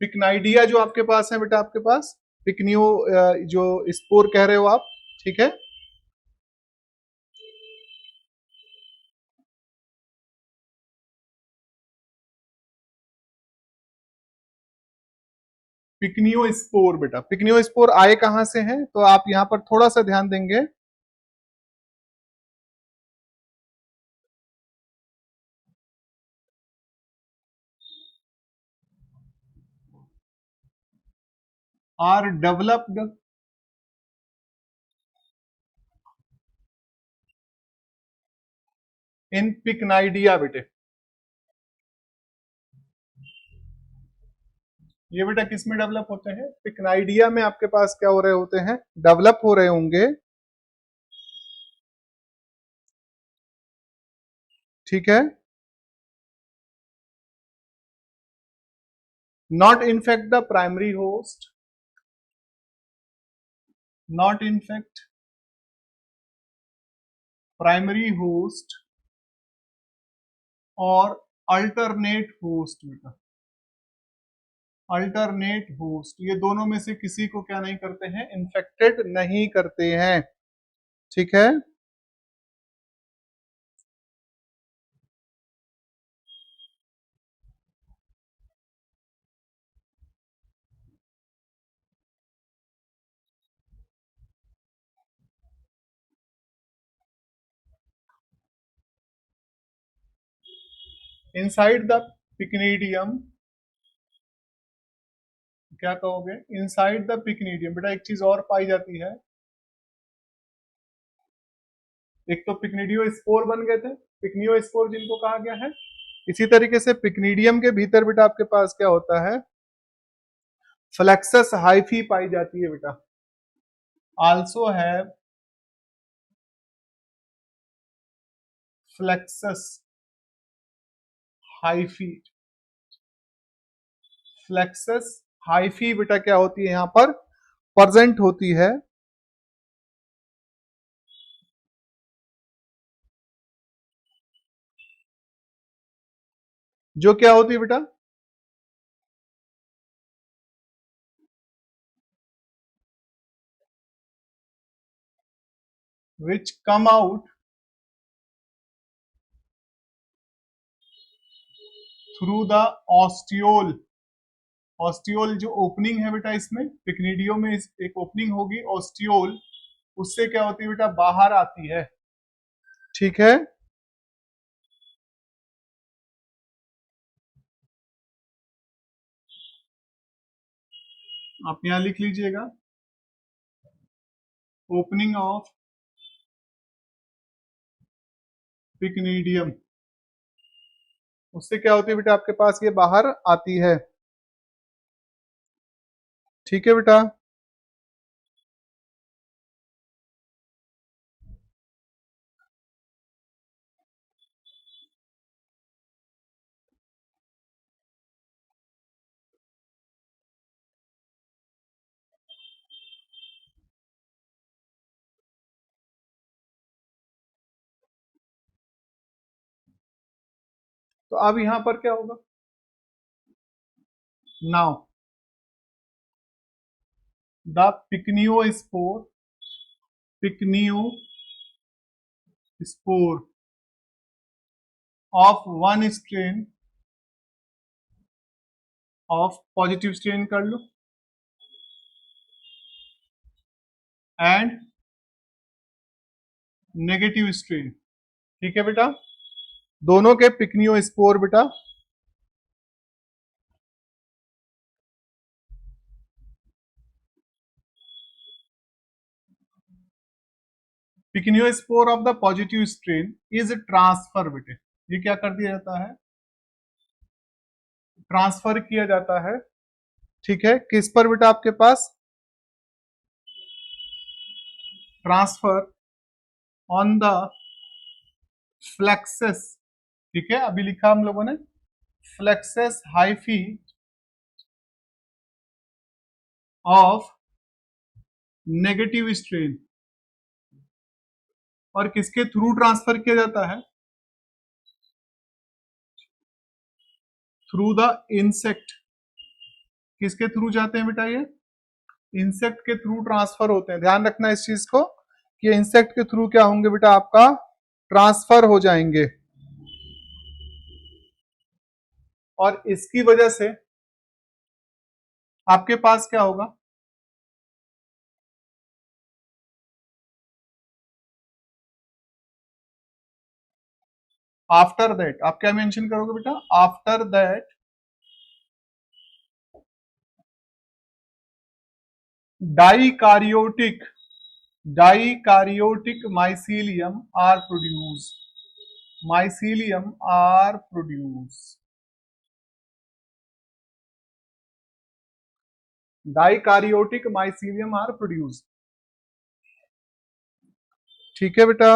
पिक्नाइडिया जो आपके पास है बेटा, आपके पास पिक्नियो जो स्पोर कह रहे हो आप, ठीक है, पिक्नियो स्पोर बेटा, पिक्नियो स्पोर आए कहां से हैं, तो आप यहां पर थोड़ा सा ध्यान देंगे। आर डेवलप्ड इन पिक्नाइडिया बेटे, ये बेटा किस में डेवलप होते हैं, पिक्नाइडिया में आपके पास क्या हो रहे होते हैं, डेवलप हो रहे होंगे, ठीक है, not in fact the primary host, not in fact primary host और अल्टरनेट होस्ट बेटा, अल्टरनेट होस्ट, ये दोनों में से किसी को क्या नहीं करते हैं, इन्फेक्टेड नहीं करते हैं, ठीक है। इनसाइड द पिक्नीडियम, क्या कहोगे, इनसाइड द पिक्नीडियम बेटा एक चीज और पाई जाती है, एक तो पिक्नीडियो स्पोर बन गए थे, पिक्नियो स्पोर जिनको कहा गया है, इसी तरीके से पिक्नीडियम के भीतर बेटा आपके पास क्या होता है, फ्लेक्सस हाइफी पाई जाती है बेटा, आल्सो है फ्लेक्सस हाइफी, फ्लेक्सस हाइफी बेटा क्या होती है, यहां पर प्रेजेंट होती है, जो क्या होती है बेटा, विच कम आउट थ्रू द ऑस्टियोल, ऑस्टियोल जो ओपनिंग है बेटा, इसमें पिक्नीडियो में एक ओपनिंग होगी ऑस्टियोल, उससे क्या होती है बेटा, बाहर आती है, ठीक है। आप यहां लिख लीजिएगा, ओपनिंग ऑफ पिक्नीडियम, उससे क्या होती है बेटा, आपके पास ये बाहर आती है, ठीक है बेटा। तो अब यहां पर क्या होगा, now the pycniospore, pycniospore of one strain of positive strain कर लो, एंड नेगेटिव स्ट्रेन, ठीक है बेटा, दोनों के पिक्नियो स्पोर बेटा, pycniospore of the positive strain is transfer बेटे, ये क्या कर दिया जाता है, ट्रांसफर किया जाता है, ठीक है, किस पर बेटा, आपके पास ट्रांसफर ऑन द फ्लेक्सस, ठीक है, अभी लिखा हम लोगों ने plexus hyphae of negative strain. और किसके थ्रू ट्रांसफर किया जाता है? Through the insect. किसके थ्रू जाते हैं बेटा ये? इंसेक्ट के थ्रू ट्रांसफर होते हैं। ध्यान रखना इस चीज को कि इंसेक्ट के थ्रू क्या होंगे बेटा, आपका ट्रांसफर हो जाएंगे। और इसकी वजह से आपके पास क्या होगा? आफ्टर दैट आप क्या मेंशन करोगे बेटा? After that dikaryotic dikaryotic mycelium are produce. Mycelium are produce. Dikaryotic mycelium are produce. ठीक है बेटा।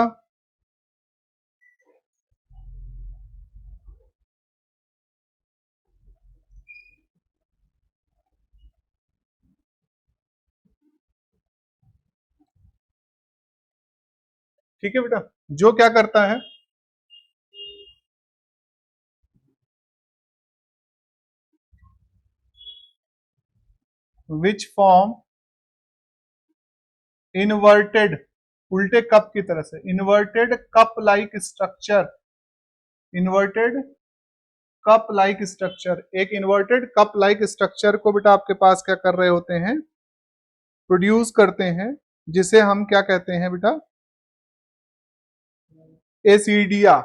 ठीक है बेटा। जो क्या करता है? विच फॉर्म इनवर्टेड, उल्टे कप की तरह से, inverted cup like structure. Inverted cup like structure. एक इन्वर्टेड कप लाइक स्ट्रक्चर को बेटा आपके पास क्या कर रहे होते हैं? प्रोड्यूस करते हैं, जिसे हम क्या कहते हैं बेटा? एसिडिया।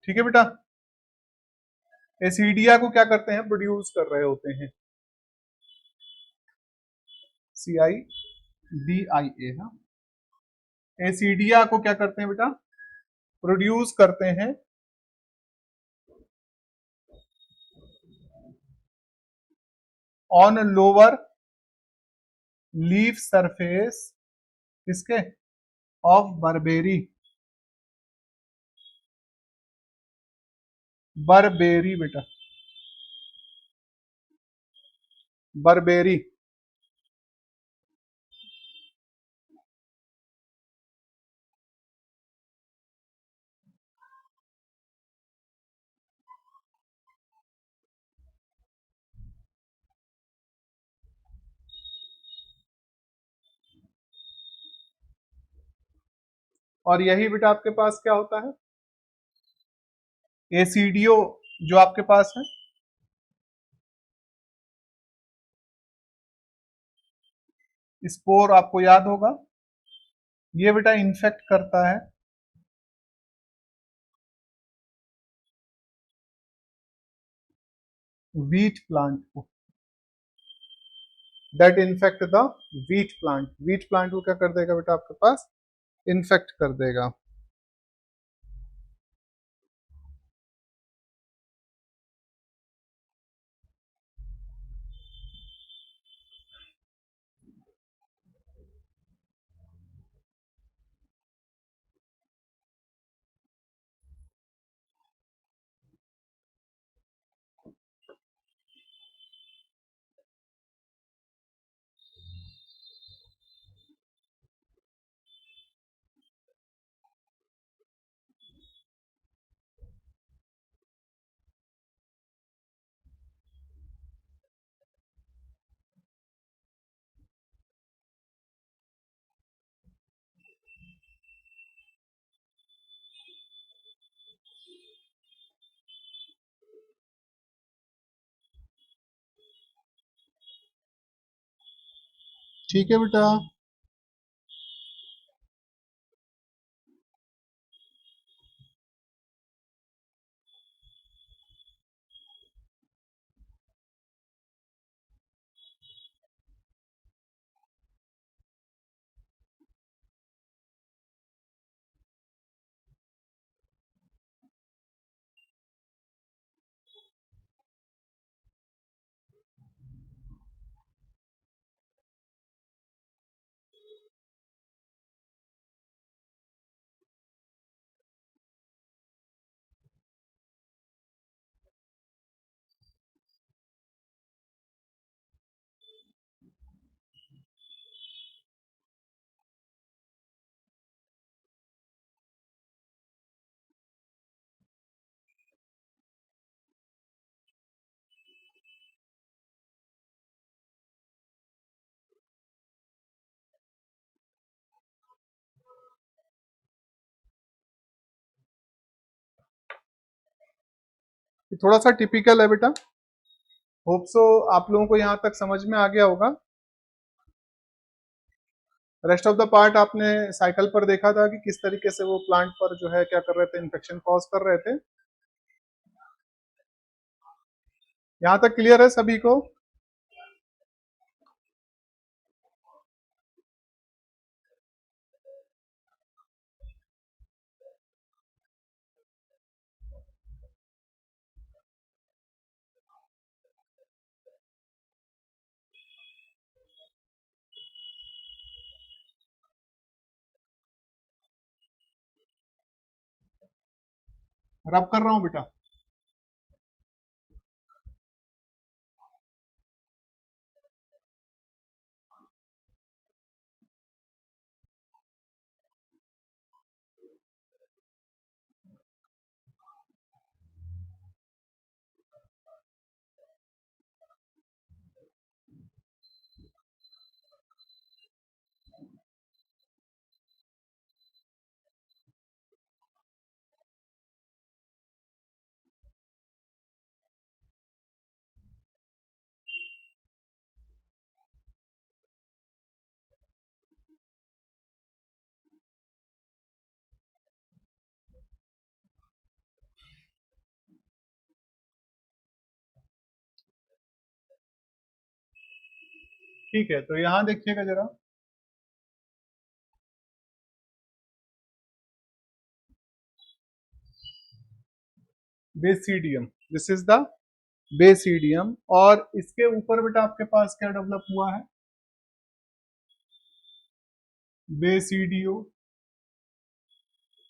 ठीक है बेटा। एसिडिया को क्या करते हैं? प्रोड्यूस कर रहे होते हैं। CIDIA। हाँ, एसिडिया को क्या करते हैं बेटा? प्रोड्यूस करते हैं ऑन लोअर लीफ सरफेस किसके? Of barberi. बर्बेरी बेटा, बर्बेरी। और यही बेटा आपके पास क्या होता है? एसिडियो जो आपके पास है, स्पोर आपको याद होगा, ये बेटा इन्फेक्ट करता है वीट प्लांट को। That infect the wheat plant. Wheat plant को क्या कर देगा बेटा आपके पास? इन्फेक्ट कर देगा। ठीक है बेटा। ये थोड़ा सा टिपिकल है बेटा। होप सो आप लोगों को यहाँ तक समझ में आ गया होगा। रेस्ट ऑफ द पार्ट आपने साइकिल पर देखा था कि किस तरीके से वो प्लांट पर जो है क्या कर रहे थे, इन्फेक्शन कॉज कर रहे थे। यहाँ तक क्लियर है सभी को? रब कर रहा हूँ बेटा। ठीक है, तो यहाँ देखिएगा जरा। Basidium, this is the basidium. और इसके ऊपर बेटा आपके पास क्या डेवलप हुआ है? बेसिडियो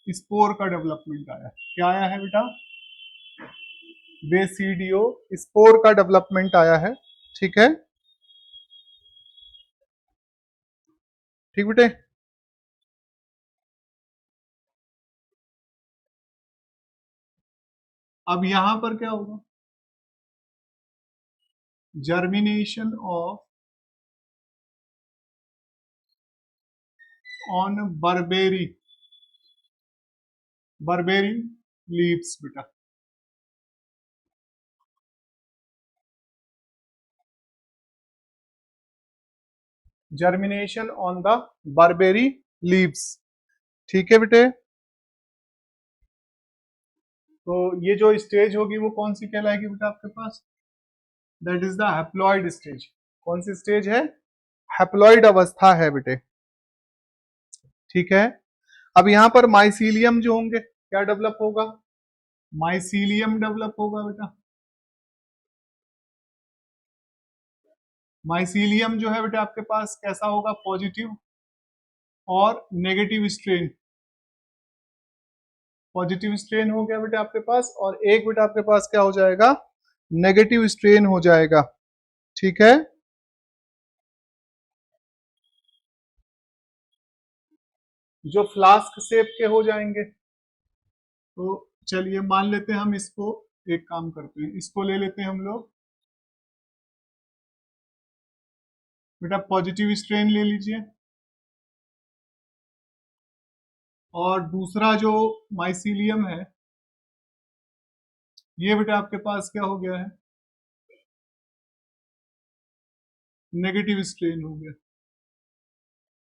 स्पोर का डेवलपमेंट आया है। क्या आया है बेटा? बेसिडियो स्पोर का डेवलपमेंट आया है। ठीक है, ठीक बेटे। अब यहां पर क्या होगा? Germination of on barberry, barberry leaves बेटा। Germination on the barberry leaves. ठीक है बेटे। तो ये जो स्टेज होगी वो कौन सी कहलाएगी बेटा आपके पास? That is the haploid stage. कौन सी स्टेज है? हैप्लॉइड अवस्था है बेटे। ठीक है। अब यहां पर माइसीलियम जो होंगे, क्या डेवलप होगा? माइसीलियम डेवलप होगा बेटा। माइसीलियम जो है बेटा आपके पास कैसा होगा? पॉजिटिव और नेगेटिव स्ट्रेन। पॉजिटिव स्ट्रेन हो गया बेटा आपके पास, और एक बेटा आपके पास क्या हो जाएगा? नेगेटिव स्ट्रेन हो जाएगा। ठीक है। जो फ्लास्क शेप के हो जाएंगे, तो चलिए मान लेते हैं हम इसको। एक काम करते हैं, इसको ले लेते हैं हम लोग। बेटा पॉजिटिव स्ट्रेन ले लीजिए। और दूसरा जो माइसीलियम है, ये बेटा आपके पास क्या हो गया है? नेगेटिव स्ट्रेन हो गया।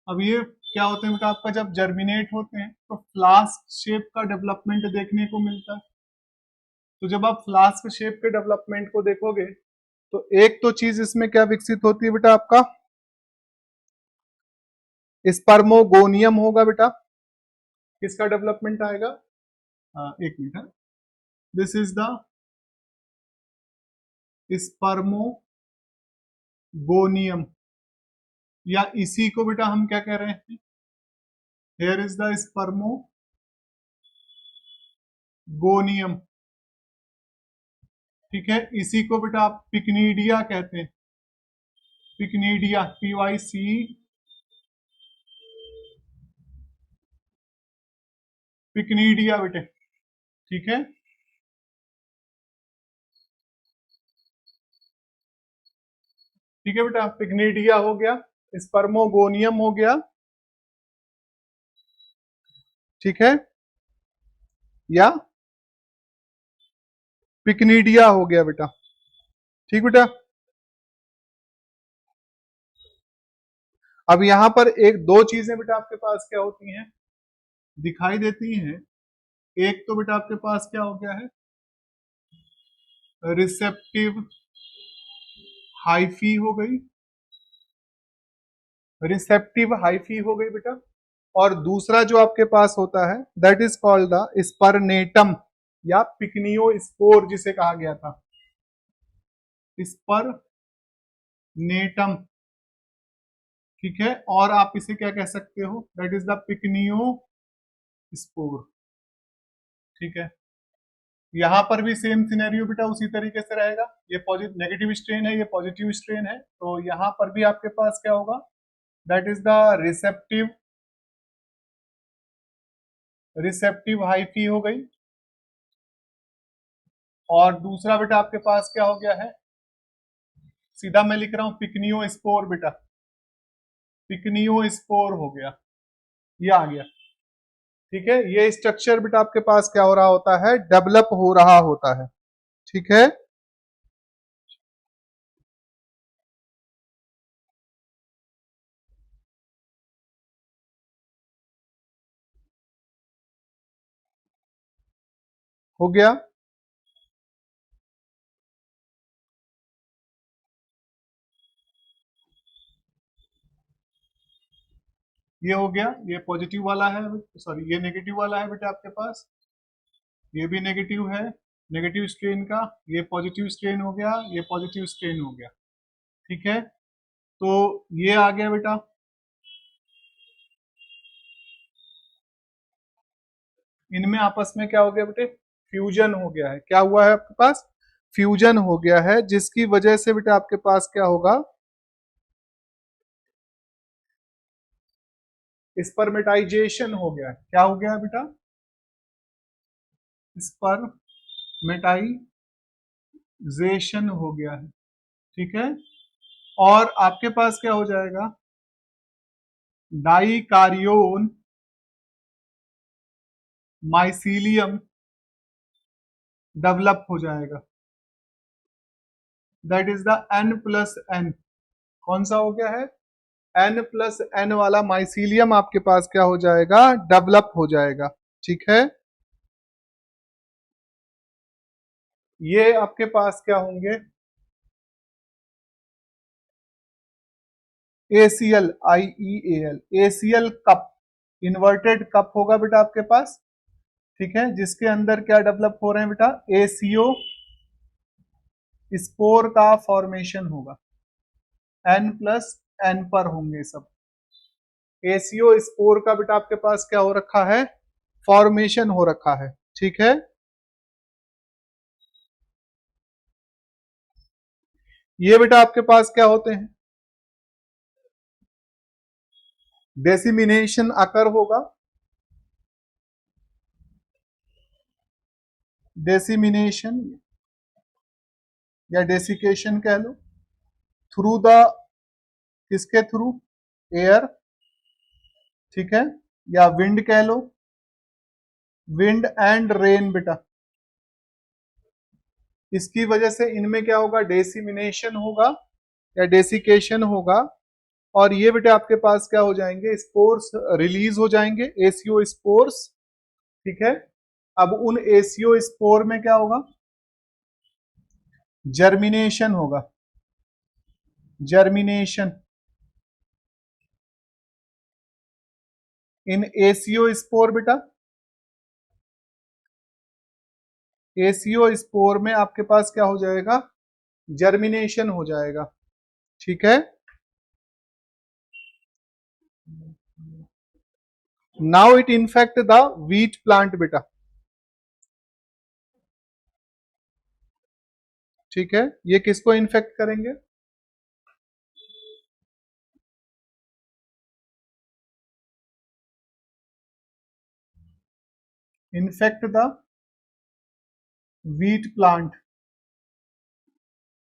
अब ये क्या होते हैं बेटा आपका, जब जर्मिनेट होते हैं तो फ्लास्क शेप का डेवलपमेंट देखने को मिलता है। तो जब आप फ्लास्क शेप के डेवलपमेंट को देखोगे, तो एक तो चीज इसमें क्या विकसित होती है बेटा आपका? स्पर्मोगोनियम होगा बेटा। किसका डेवलपमेंट आएगा? एक minute. This is the spermogonium, या इसी को बेटा हम क्या कह रहे हैं? Here is the spermogonium. ठीक है, इसी को बेटा आप पिक्नीडिया कहते हैं। पिक्नीडिया, PYC, पिक्नीडिया बेटे। ठीक है। ठीक है बेटा, पिग्नेडिया हो गया, स्पर्मोगोनियम हो गया। ठीक है। या पिकनीडिया हो गया बेटा। ठीक बेटा। अब यहां पर एक दो चीजें बेटा आपके पास क्या होती हैं, दिखाई देती हैं। एक तो बेटा आपके पास क्या हो गया है, रिसेप्टिव हाइफी हो गई, रिसेप्टिव हाइफी हो गई बेटा। और दूसरा जो आपके पास होता है दैट इज कॉल्ड द स्पर्नेटम या पिकनियो स्पोर जिसे कहा गया था, स्पर्नेटम। ठीक है, और आप इसे क्या कह सकते हो, दैट इज द पिकनियो स्पोर। ठीक है, यहां पर भी सेम सिनेरियो बेटा उसी तरीके से रहेगा। ये पॉजिटिव नेगेटिव स्ट्रेन है, ये पॉजिटिव स्ट्रेन है, तो यहां पर भी आपके पास क्या होगा, that is the receptive hyphae हो गई। और दूसरा बेटा आपके पास क्या हो गया है, सीधा मैं लिख रहा हूं पिकनियो स्पोर बेटा, पिकनियो स्पोर हो गया, ये आ गया। ठीक है, ये स्ट्रक्चर बेटा आपके पास क्या हो रहा होता है, डेवलप हो रहा होता है। ठीक है, हो गया। ये हो गया, ये पॉजिटिव वाला है, सॉरी ये नेगेटिव वाला है बेटा आपके पास, ये भी नेगेटिव है, नेगेटिव स्ट्रेन का। ये पॉजिटिव स्ट्रेन हो गया, ये पॉजिटिव स्ट्रेन हो गया। ठीक है, तो ये आ गया बेटा। इनमें आपस में क्या हो गया बेटे, फ्यूजन हो गया है। क्या हुआ है आपके पास, फ्यूजन हो गया है, जिसकी वजह से बेटा आपके पास क्या होगा, स्पर्मेटाइजेशन हो गया है। क्या हो गया है बेटा, स्पर्मेटाइजेशन हो गया है। ठीक है, और आपके पास क्या हो जाएगा, डाइकारियोन माइसीलियम डेवलप हो जाएगा, that is the N plus N. कौन सा हो गया है, N+N वाला माइसीलियम आपके पास क्या हो जाएगा, डेवलप हो जाएगा। ठीक है, ये आपके पास क्या होंगे, ACL ACL cup, inverted cup होगा बेटा आपके पास। ठीक है, जिसके अंदर क्या डेवलप हो रहे हैं बेटा, ACO स्पोर का फॉर्मेशन होगा, N+N पर होंगे सब। ACO स्पोर का बेटा आपके पास क्या हो रखा है, फॉर्मेशन हो रखा है। ठीक है, ये बेटा आपके पास क्या होते हैं, डेसिमिनेशन अकर होगा, डेसिमिनेशन या डेसिकेशन कह लो, थ्रू द, किसके थ्रू, एयर। ठीक है, या विंड कह लो, विंड एंड रेन बेटा। इसकी वजह से इनमें क्या होगा, डेसिमिनेशन होगा या डेसिकेशन होगा। और ये बेटा आपके पास क्या हो जाएंगे, स्पोर्स रिलीज हो जाएंगे, एसीओ स्पोर्स। ठीक है, अब उन एसीओ स्पोर में क्या होगा, जर्मिनेशन होगा, जर्मिनेशन इन एसीओ स्पोर बेटा। एसीओ स्पोर में आपके पास क्या हो जाएगा, जर्मिनेशन हो जाएगा। ठीक है, now it infect the wheat plant बेटा। ठीक है, ये किसको इन्फेक्ट करेंगे, infect the wheat plant.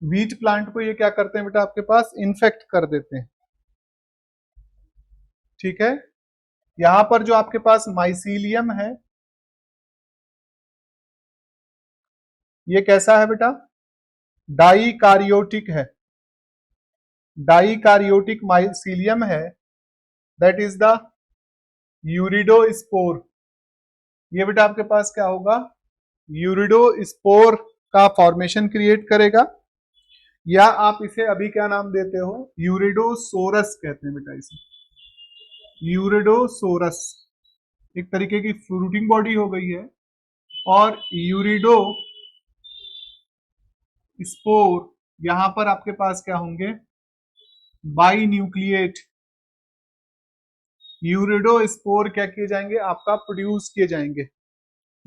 Wheat plant को ये क्या करते हैं बेटा आपके पास, इन्फेक्ट कर देते हैं। ठीक है, यहां पर जो आपके पास माइसीलियम है, ये कैसा है बेटा? डाइकारियोटिक है, डाइकारियोटिक माइसीलियम है, दैट इज द यूरिडोस्पोर। ये बेटा आपके पास क्या होगा? यूरिडोस्पोर का फॉर्मेशन क्रिएट करेगा, या आप इसे अभी क्या नाम देते हो? यूरिडोसोरस कहते हैं बेटा इसे, यूरिडोसोरस। एक तरीके की फ्रूटिंग बॉडी हो गई है। और यूरिडो स्पोर, यहां पर आपके पास क्या होंगे? By nucleate. यूरिडो स्पोर क्या किए जाएंगे? आपका प्रोड्यूस किए जाएंगे।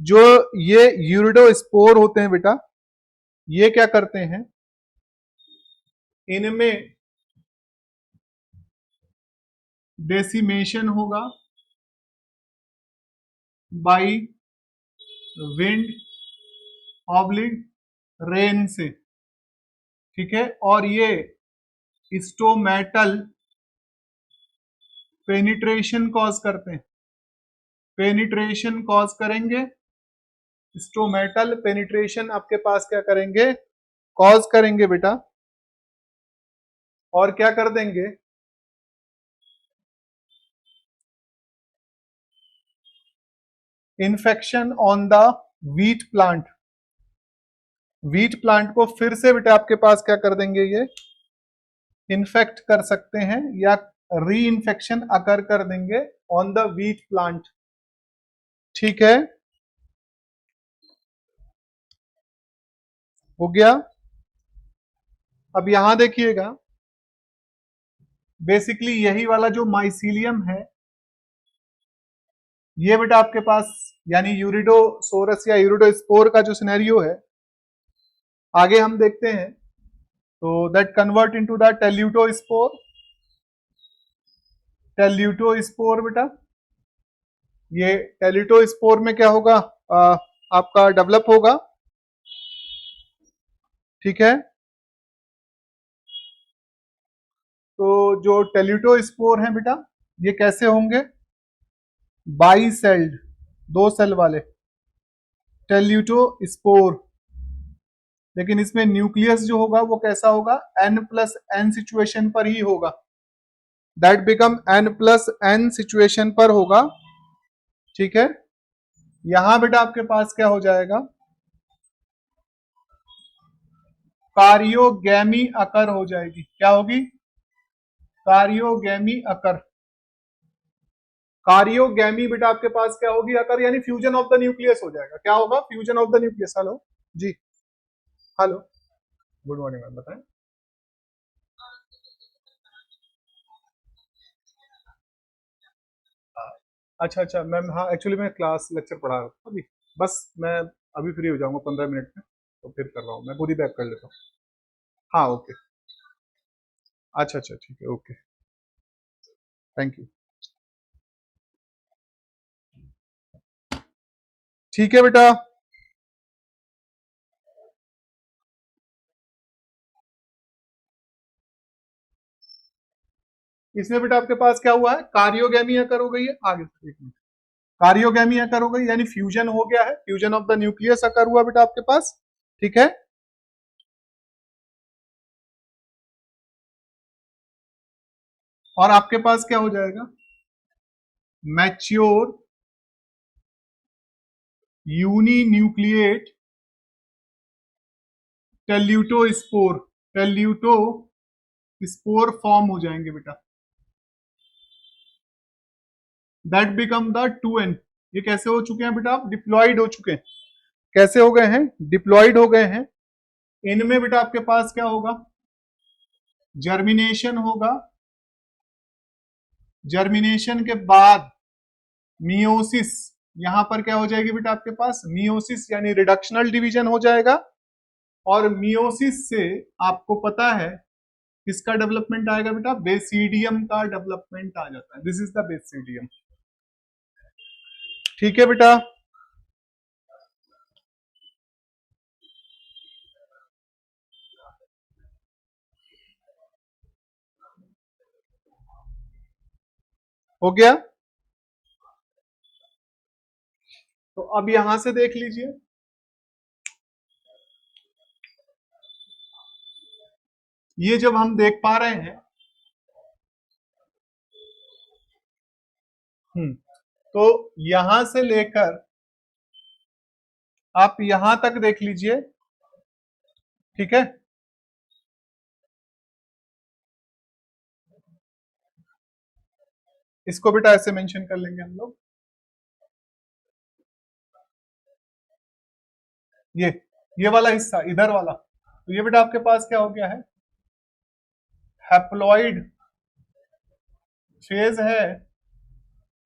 जो ये यूरिडो स्पोर होते हैं बेटा, ये क्या करते हैं? इनमें डेसिमेशन होगा बाई विंड ऑब्लिक रेन से, ठीक है। और ये स्टोमेटल पेनिट्रेशन कॉज करते हैं, पेनिट्रेशन कॉज करेंगे, स्टोमेटल पेनिट्रेशन आपके पास क्या करेंगे? कॉज करेंगे बेटा। और क्या कर देंगे? Infection on the wheat plant, wheat plant को फिर से बेटा आपके पास क्या कर देंगे? ये इन्फेक्ट कर सकते हैं या री इन्फेक्शन अकर कर देंगे ऑन द वीट प्लांट, ठीक है। हो गया। अब यहां देखिएगा, बेसिकली यही वाला जो माइसीलियम है, ये बेटा आपके पास यानी यूरिडोसोरस या यूरिडोस्पोर का जो सिनेरियो है, आगे हम देखते हैं। तो दैट कन्वर्ट इनटू द टेल्यूटोस्पोर, टेल्यूटोस्पोर बेटा, ये टेल्यूटोस्पोर में क्या होगा? आपका डेवलप होगा, ठीक है। तो जो टेल्यूटोस्पोर हैं बेटा, ये कैसे होंगे? बाई सेल्ड, दो सेल वाले टेल्यूटोस्पोर। लेकिन इसमें न्यूक्लियस जो होगा वो कैसा होगा? N+N सिचुएशन पर ही होगा, दैट बिकम N+N सिचुएशन पर होगा, ठीक है। यहां बेटा आपके पास क्या हो जाएगा? कारियोगैमी अकर हो जाएगी। क्या होगी? कारियोगैमी अकर। कारियोगैमी बेटा आपके पास क्या होगी? अकर, यानी फ्यूजन ऑफ द न्यूक्लियस हो जाएगा। क्या होगा? Fusion of the nucleus. Hello ji, hello, good morning ma'am, बताएं। अच्छा अच्छा मैम, हाँ एक्चुअली मैं क्लास लेक्चर पढ़ा रहा था अभी, बस मैं अभी फ्री हो जाऊंगा 15 मिनट में, तो फिर कर रहा हूँ मैं, खुद ही बैक कर लेता हूँ। हाँ ओके, अच्छा अच्छा ठीक है, ओके, थैंक यू। ठीक है बेटा, इसमें बेटा आपके पास क्या हुआ है? कार्योगैमी अकर हो गई है। आगे एक मिनट, कार्योगैमी अकर हो गई यानी फ्यूजन हो गया है, फ्यूजन ऑफ द न्यूक्लियस अकर हुआ बेटा आपके पास, ठीक है। और आपके पास क्या हो जाएगा? मैच्योर यूनी न्यूक्लिएट टेल्यूटोस्पोर, टेल्यूटोस्पोर फॉर्म हो जाएंगे बेटा, दैट बिकम द 2N। ये कैसे हो चुके हैं बेटा? आप डिप्लॉइड हो चुके हैं। कैसे हो गए हैं? डिप्लॉइड हो गए हैं। इनमें बेटा आपके पास क्या होगा? जर्मिनेशन होगा, जर्मिनेशन के बाद मियोसिस। यहां पर क्या हो जाएगी बेटा आपके पास? मियोसिस यानी रिडक्शनल डिवीजन हो जाएगा। और मियोसिस से आपको पता है किसका डेवलपमेंट आएगा बेटा? बेसिडियम का डेवलपमेंट आ जाता है। दिस इज द बेसिडियम, ठीक है बेटा। हो गया। तो अब यहां से देख लीजिए, ये जब हम देख पा रहे हैं, तो यहां से लेकर आप यहां तक देख लीजिए, ठीक है। इसको बेटा ऐसे मेंशन कर लेंगे हम लोग, ये ये वाला हिस्सा इधर वाला, तो ये बेटा आपके पास क्या हो गया है, हैप्लॉइड फेज है,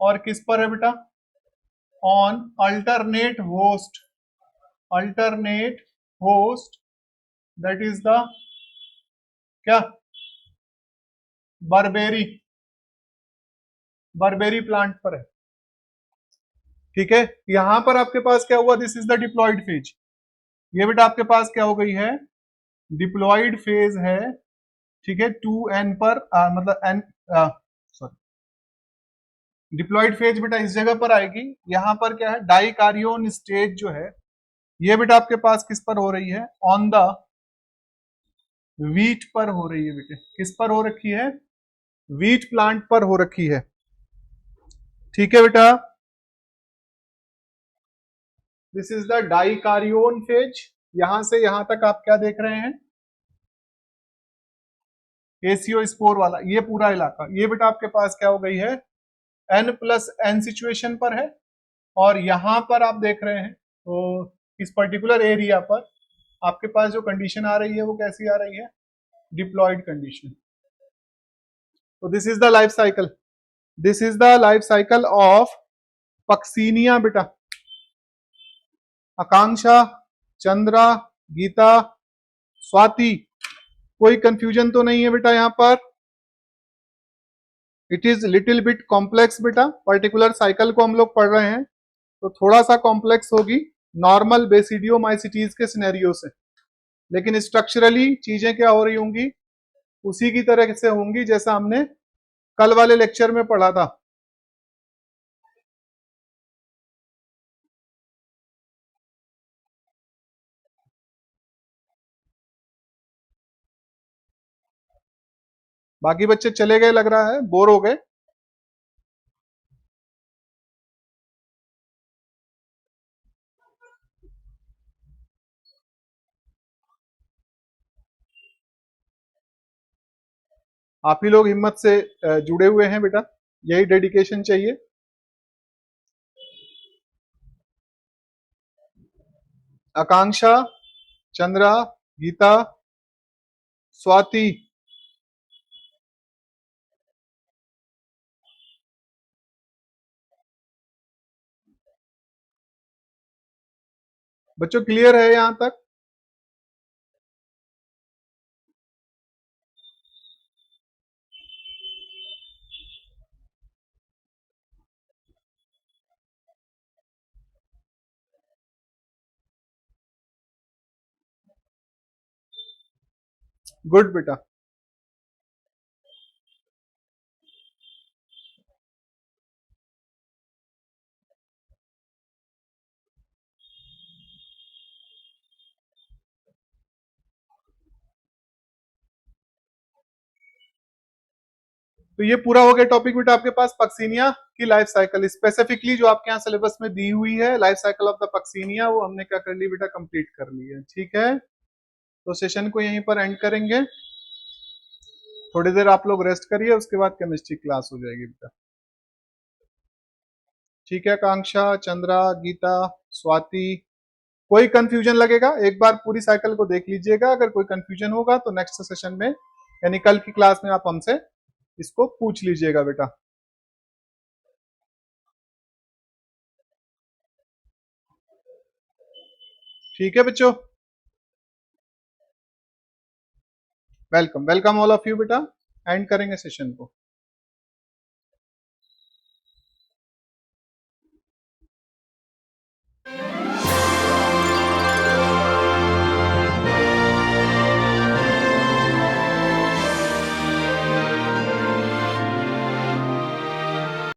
और किस पर है बेटा, on alternate host that is the क्या, बर्बेरी बर्बेरी प्लांट पर है, ठीक है। यहां पर आपके पास क्या हुआ, this is the diploid phase, ये बेटा आपके पास क्या हो गई है, डिप्लॉइड फेज है, ठीक है। 2n पर मतलब n, सॉरी, डिप्लॉइड फेज बेटा इस जगह पर आएगी, यहां पर क्या है, डाइकारियोन स्टेज जो है, ये बेटा आपके पास किस पर हो रही है, ऑन द वीट पर हो रही है बेटे, किस पर हो रखी है, वीट प्लांट पर हो रखी है, ठीक है बेटा। दिस इज द डाइकारियोन फेज, यहां से यहां तक आप क्या देख रहे हैं, एसीओ स्पोर वाला ये पूरा इलाका, ये बेटा आपके पास क्या हो गई है, n+n सिचुएशन पर है, और यहां पर आप देख रहे हैं, तो इस पर्टिकुलर एरिया पर आपके पास जो कंडीशन आ रही है वो कैसी आ रही है, डिप्लॉयड कंडीशन। तो this is the life cycle, this is the life cycle of Puccinia बेटा, आकांक्षा, चंद्रा, गीता, स्वाति, कोई कंफ्यूजन तो नहीं है बेटा यहाँ पर, it is little bit complex बेटा, पर्टिकुलर साइकिल को हम लोग पढ़ रहे हैं तो थोड़ा सा कॉम्प्लेक्स होगी नॉर्मल बेसिडियोमाइसिटीज के सिनेरियो से, लेकिन स्ट्रक्चरली चीजें क्या हो रही होंगी, उसी की तरह से होंगी जैसा हमने कल वाले लेक्चर में पढ़ा था। बाकी बच्चे चले गए लग रहा है, बोर हो गए। आप ही लोग हिम्मत से जुड़े हुए हैं बेटा, यही डेडिकेशन चाहिए। आकांक्षा, चंद्रा, गीता, स्वाति, बच्चों क्लियर है यहां तक, गुड बेटा। तो ये पूरा हो गया टॉपिक बेटा आपके पास पक्सीनिया की लाइफ साइकिल, स्पेसिफिकली जो आपके यहाँ सिलेबस में दी हुई है life cycle of the Puccinia, वो हमने क्या कर ली बेटा, कंप्लीट कर ली है, ठीक है। तो सेशन को यहीं पर एंड करेंगे, थोड़ी देर आप लोग रेस्ट करिए, उसके बाद केमिस्ट्री क्लास हो जाएगी बेटा, ठीक है। आकांक्षा, चंद्रा, गीता, स्वाति, कोई कंफ्यूजन लगेगा एक बार पूरी साइकिल को देख लीजिएगा, अगर कोई कंफ्यूजन होगा तो नेक्स्ट सेशन में यानी कल की क्लास में आप हमसे इसको पूछ लीजिएगा बेटा, ठीक है बच्चों। Welcome welcome all of you बेटा, एंड करेंगे सेशन को।